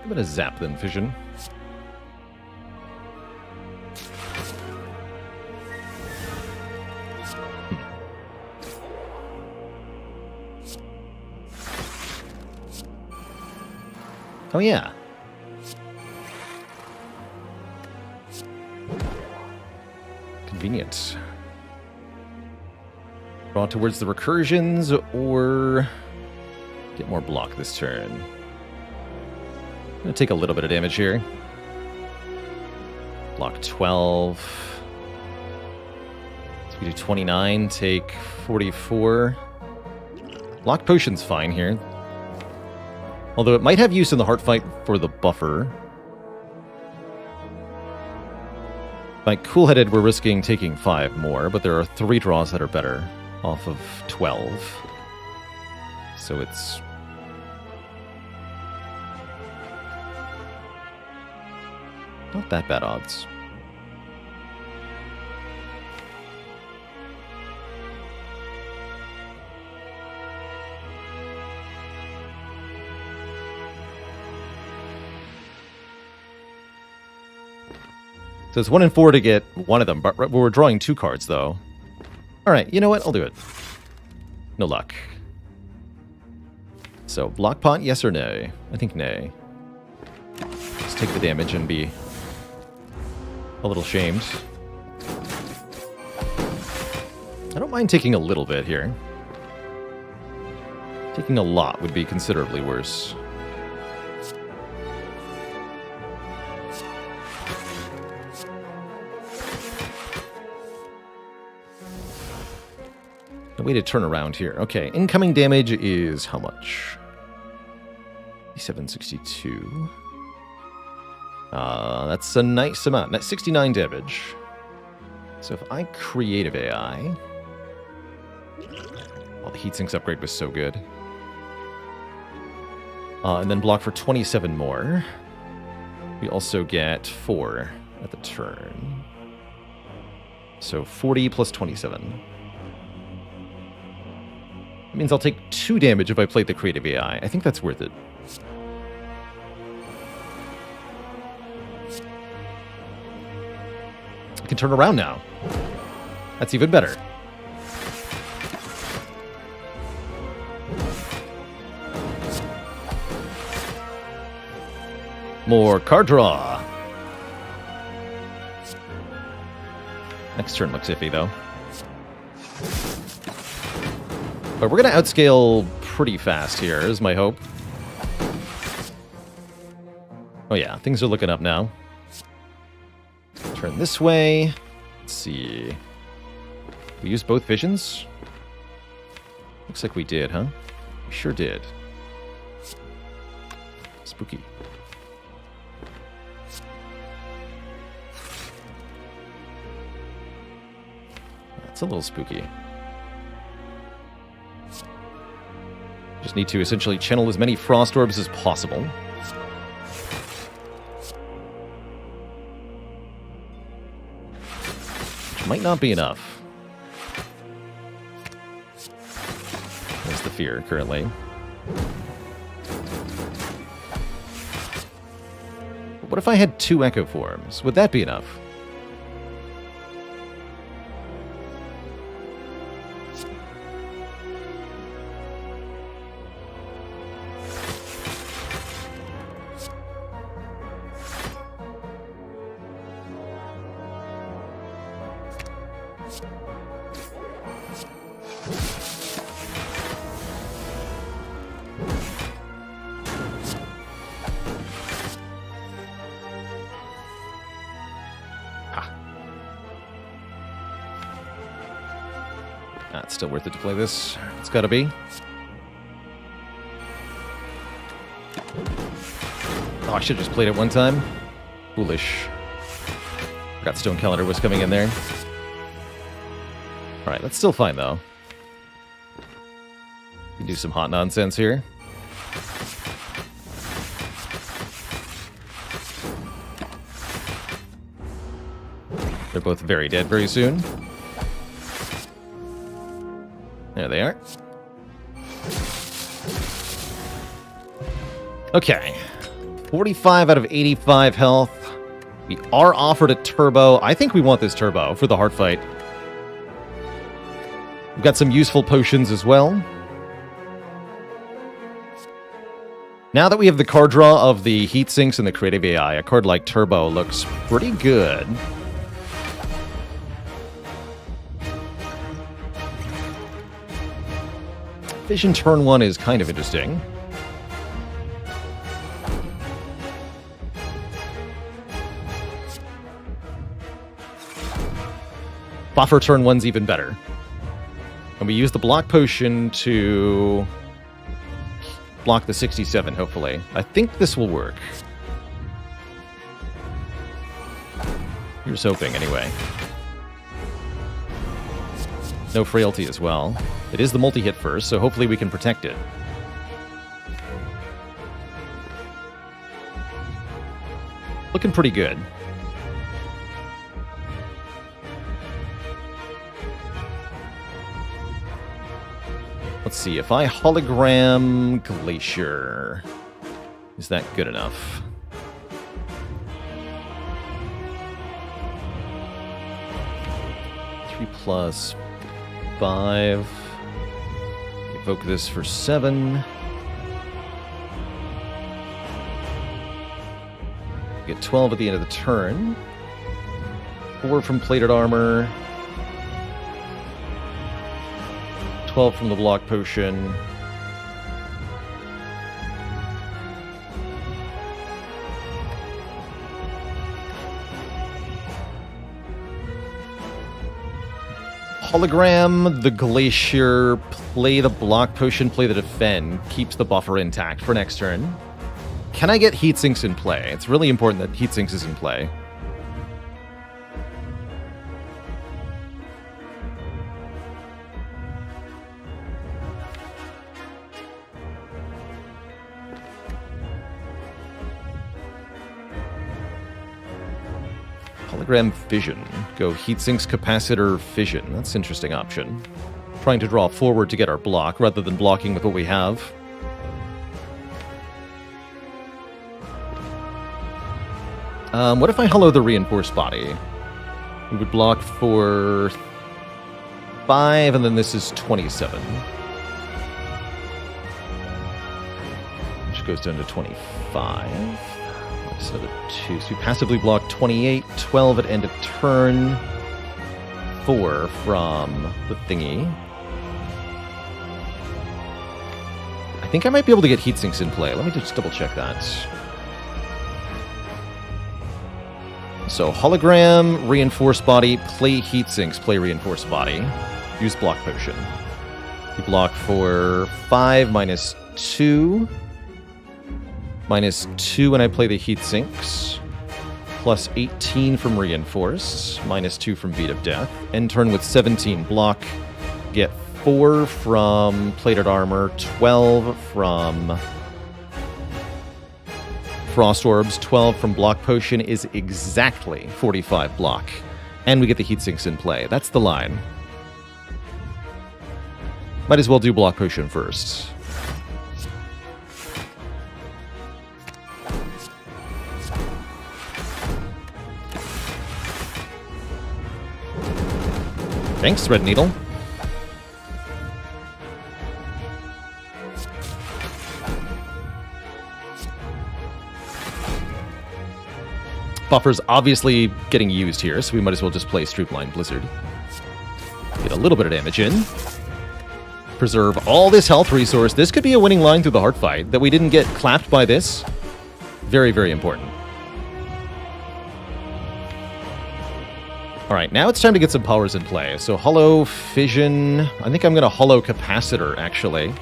I'm gonna zap then, Fission. Oh, yeah. Convenient. Draw towards the recursions, or get more block this turn. I'm going to take a little bit of damage here. Block 12. So we do 29, take 44. Block potion's fine here. Although it might have use in the heart fight for the buffer. By cool-headed, we're risking taking 5 more, but there are 3 draws that are better off of 12. So it's... not that bad odds. So it's 1 and 4 to get one of them, but we're drawing 2 cards, though. Alright, you know what? I'll do it. No luck. So, block pot, yes or nay? I think nay. Let's take the damage and be a little shamed. I don't mind taking a little bit here. Taking a lot would be considerably worse. No way to turn around here. Okay, incoming damage is how much? 762. That's a nice amount. That's 69 damage. So if I creative AI... well, the heatsinks upgrade was so good. And then block for 27 more. We also get 4 at the turn. So 40 plus 27. That means I'll take 2 damage if I play the creative AI. I think that's worth it. I can turn around now. That's even better. More card draw. Next turn looks iffy, though. But we're going to outscale pretty fast here, is my hope. Oh yeah, things are looking up now. Turn this way. Let's see. We used both visions? Looks like we did, huh? We sure did. Spooky. That's a little spooky. Just need to essentially channel as many frost orbs as possible. Which might not be enough. There's the fear currently. What if I had 2 Echo Forms? Would that be enough? It's still worth it to play this. It's gotta be. Oh, I should have just played it one time. Foolish. Forgot Stone Calendar was coming in there. Alright, that's still fine, though. We can do some hot nonsense here. They're both very dead very soon. There they are. Okay. 45 out of 85 health. We are offered a turbo. I think we want this turbo for the hard fight. We've got some useful potions as well. Now that we have the card draw of the heat sinks and the creative AI, a card like Turbo looks pretty good. Fission turn 1 is kind of interesting. Buffer turn 1's even better. And we use the block potion to block the 67, hopefully. I think this will work. Here's hoping, anyway. No frailty as well. It is the multi-hit first, so hopefully we can protect it. Looking pretty good. Let's see, if I hologram Glacier, is that good enough? Three plus 5. Evoke this for 7. Get 12 at the end of the turn. 4 from plated armor. 12 from the block potion. Hologram the Glacier, play the block potion, play the defend, keeps the buffer intact for next turn. Can I get heat sinks in play? It's really important that heat sinks is in play. Hologram Fission. Go Heatsinks, Capacitor, Fission. That's an interesting option. Trying to draw forward to get our block, rather than blocking with what we have. What if I hollow the Reinforced Body? We would block for 5, and then this is 27. Which goes down to 25. So the 2. So we passively block 28, 12 at end of turn, 4 from the thingy. I think I might be able to get heat sinks in play. Let me just double check that. So hologram, reinforced body, play heat sinks, play reinforced body, use block potion. We block for 5 minus 2. Minus 2 when I play the heat sinks. Plus 18 from reinforced. Minus 2 from beat of death. End turn with 17 block. Get 4 from plated armor. 12 from frost orbs. 12 from block potion is exactly 45 block. And we get the heat sinks in play. That's the line. Might as well do block potion first. Thanks, Red Needle. Buffer's obviously getting used here, so we might as well just play Streamline Blizzard. Get a little bit of damage in. Preserve all this health resource. This could be a winning line through the heart fight. That we didn't get clapped by this. Very, very important. Alright, now it's time to get some powers in play. So Hollow, Fission... I think I'm going to Hollow Capacitor, actually.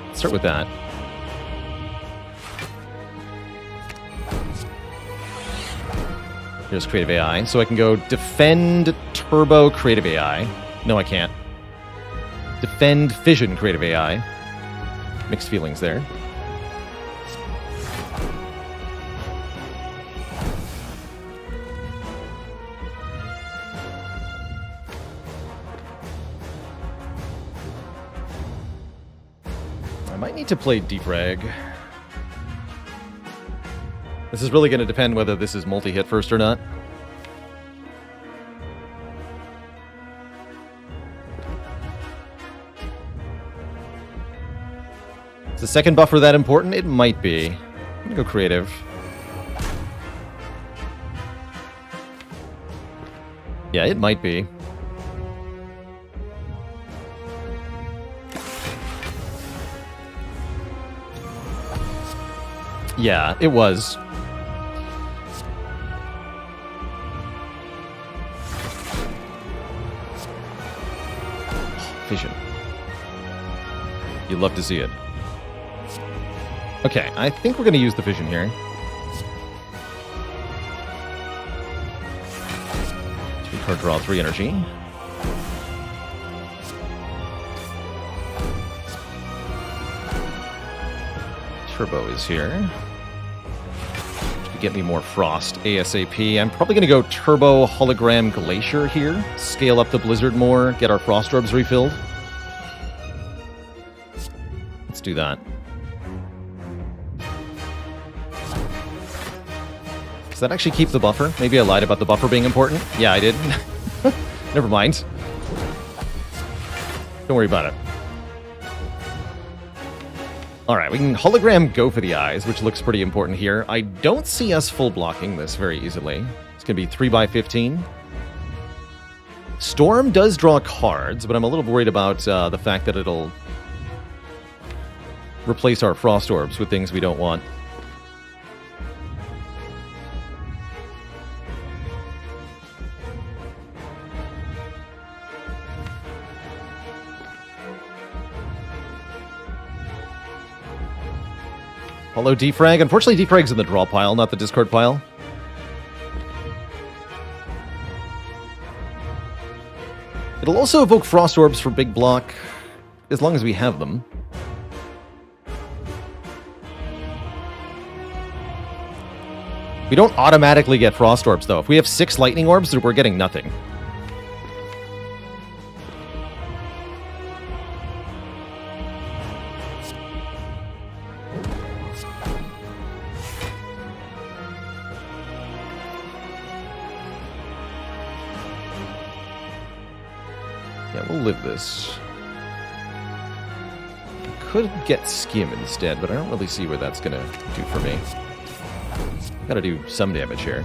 Let's start with that. Here's Creative AI. So I can go Defend, Turbo, Creative AI. No, I can't. Defend, Fission, Creative AI. Mixed feelings there. I might need to play Defrag. This is really going to depend whether this is multi-hit first or not. Is the second buffer that important? It might be. I'm going to go creative. Yeah, it might be. Yeah, it was. Fission. You'd love to see it. Okay, I think we're going to use the Fission here. 2-card draw, 3 energy. Turbo is here. To get me more Frost ASAP. I'm probably going to go Turbo Hologram Glacier here. Scale up the Blizzard more, get our Frost Orbs refilled. Let's do that. Does that actually keep the buffer? Maybe I lied about the buffer being important. Yeah, I did. Never mind. Don't worry about it. Alright, we can hologram Go for the Eyes, which looks pretty important here. I don't see us full blocking this very easily. It's going to be 3x15. Storm does draw cards, but I'm a little worried about the fact that it'll replace our Frost Orbs with things we don't want. Hello, Defrag. Unfortunately, Defrag's in the draw pile, not the discard pile. It'll also evoke Frost Orbs for big block, as long as we have them. We don't automatically get Frost Orbs, though. If we have 6 Lightning Orbs, we're getting nothing. We'll live this. Could get Skim instead, but I don't really see what that's going to do for me. Gotta do some damage here.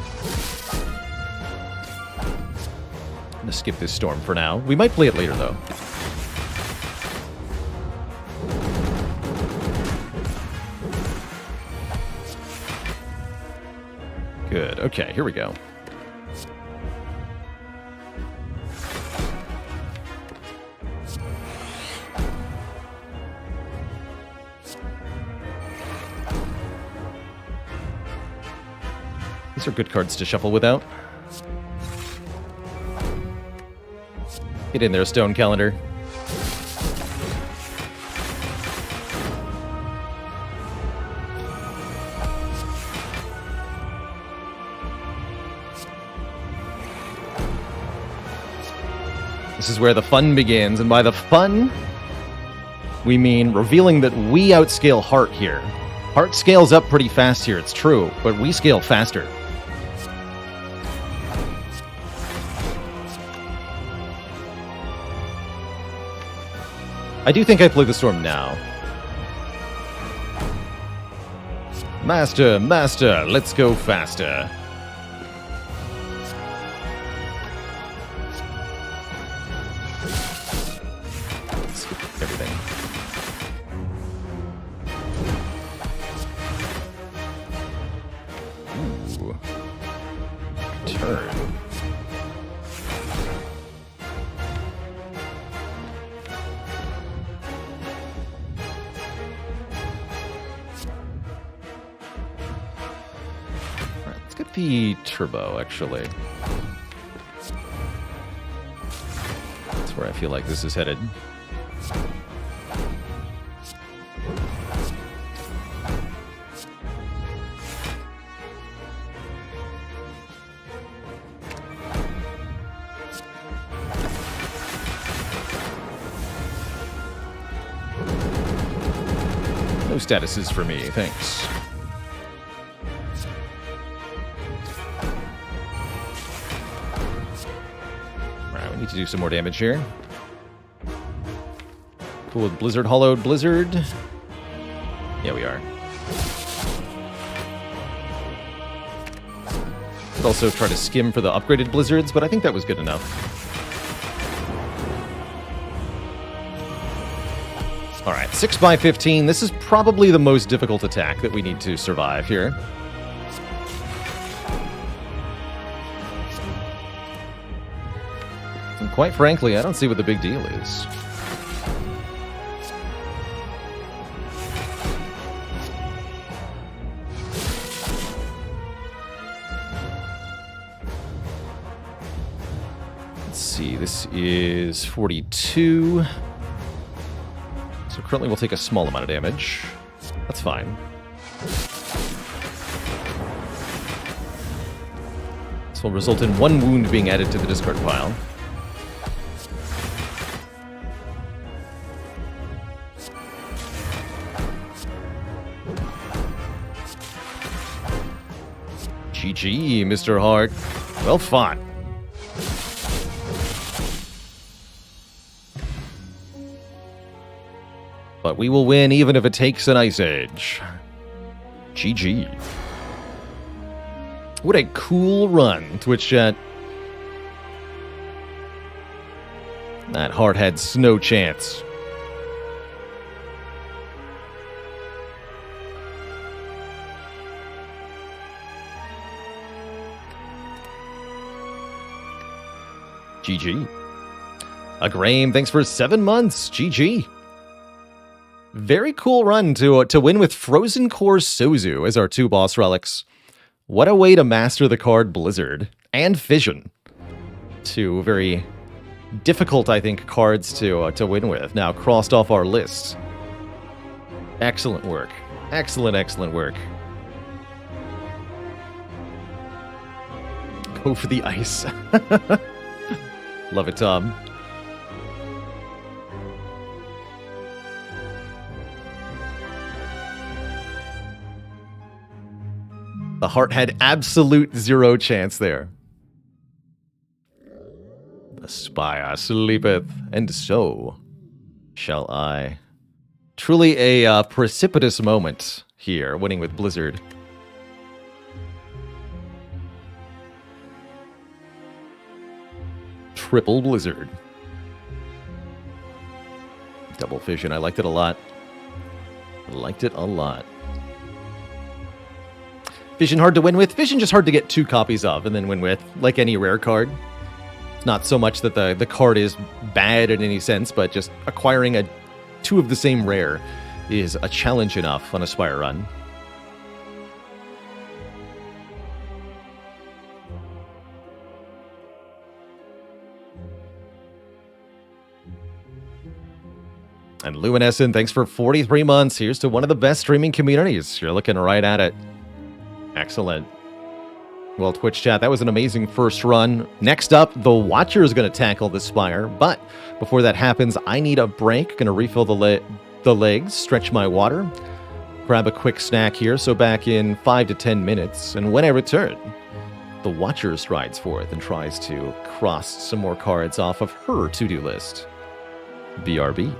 I'm going to skip this Storm for now. We might play it later, though. Good. Okay, here we go. These are good cards to shuffle without. Get in there, Stone Calendar. This is where the fun begins, and by the fun, we mean revealing that we outscale Heart here. Heart scales up pretty fast here, it's true, but we scale faster. I do think I play the storm now. Master, master, let's go faster. Skip everything. Ooh. Turn. Let's get the turbo, actually. That's where I feel like this is headed. No statuses for me, thanks. Need to do some more damage here. Cool with Blizzard, Hollowed Blizzard. Yeah, we are. Could also try to skim for the upgraded Blizzards, but I think that was good enough. Alright, 6x15. This is probably the most difficult attack that we need to survive here. Quite frankly, I don't see what the big deal is. Let's see, this is 42. So currently we'll take a small amount of damage. That's fine. This will result in 1 wound being added to the discard pile. GG, Mr. Hart. Well fought. But we will win even if it takes an Ice Age. GG. What a cool run, Twitch chat. That Hart had no chance. GG. Agraim, thanks for 7 months. GG. Very cool run to win with Frozen Core Sozu as our 2 boss relics. What a way to master the card Blizzard and Fission. 2 very difficult, I think, cards to win with. Now crossed off our list. Excellent work. Excellent, excellent work. Go for the ice. Love it, Tom. The Heart had absolute 0 chance there. The Spire sleepeth, and so shall I. Truly a precipitous moment here, winning with Blizzard. Triple Blizzard. Double Fission. I liked it a lot. Liked it a lot. Fission hard to win with. Fission just hard to get 2 copies of and then win with, like any rare card. It's not so much that the card is bad in any sense, but just acquiring 2 of the same rare is a challenge enough on a Spire run. And Luminescent, thanks for 43 months. Here's to one of the best streaming communities. You're looking right at it. Excellent. Well, Twitch chat, that was an amazing first run. Next up, the Watcher is going to tackle the Spire. But before that happens, I need a break. Going to refill the legs, stretch my water, grab a quick snack here. So back in 5 to 10 minutes. And when I return, the Watcher strides forth and tries to cross some more cards off of her to-do list. BRB.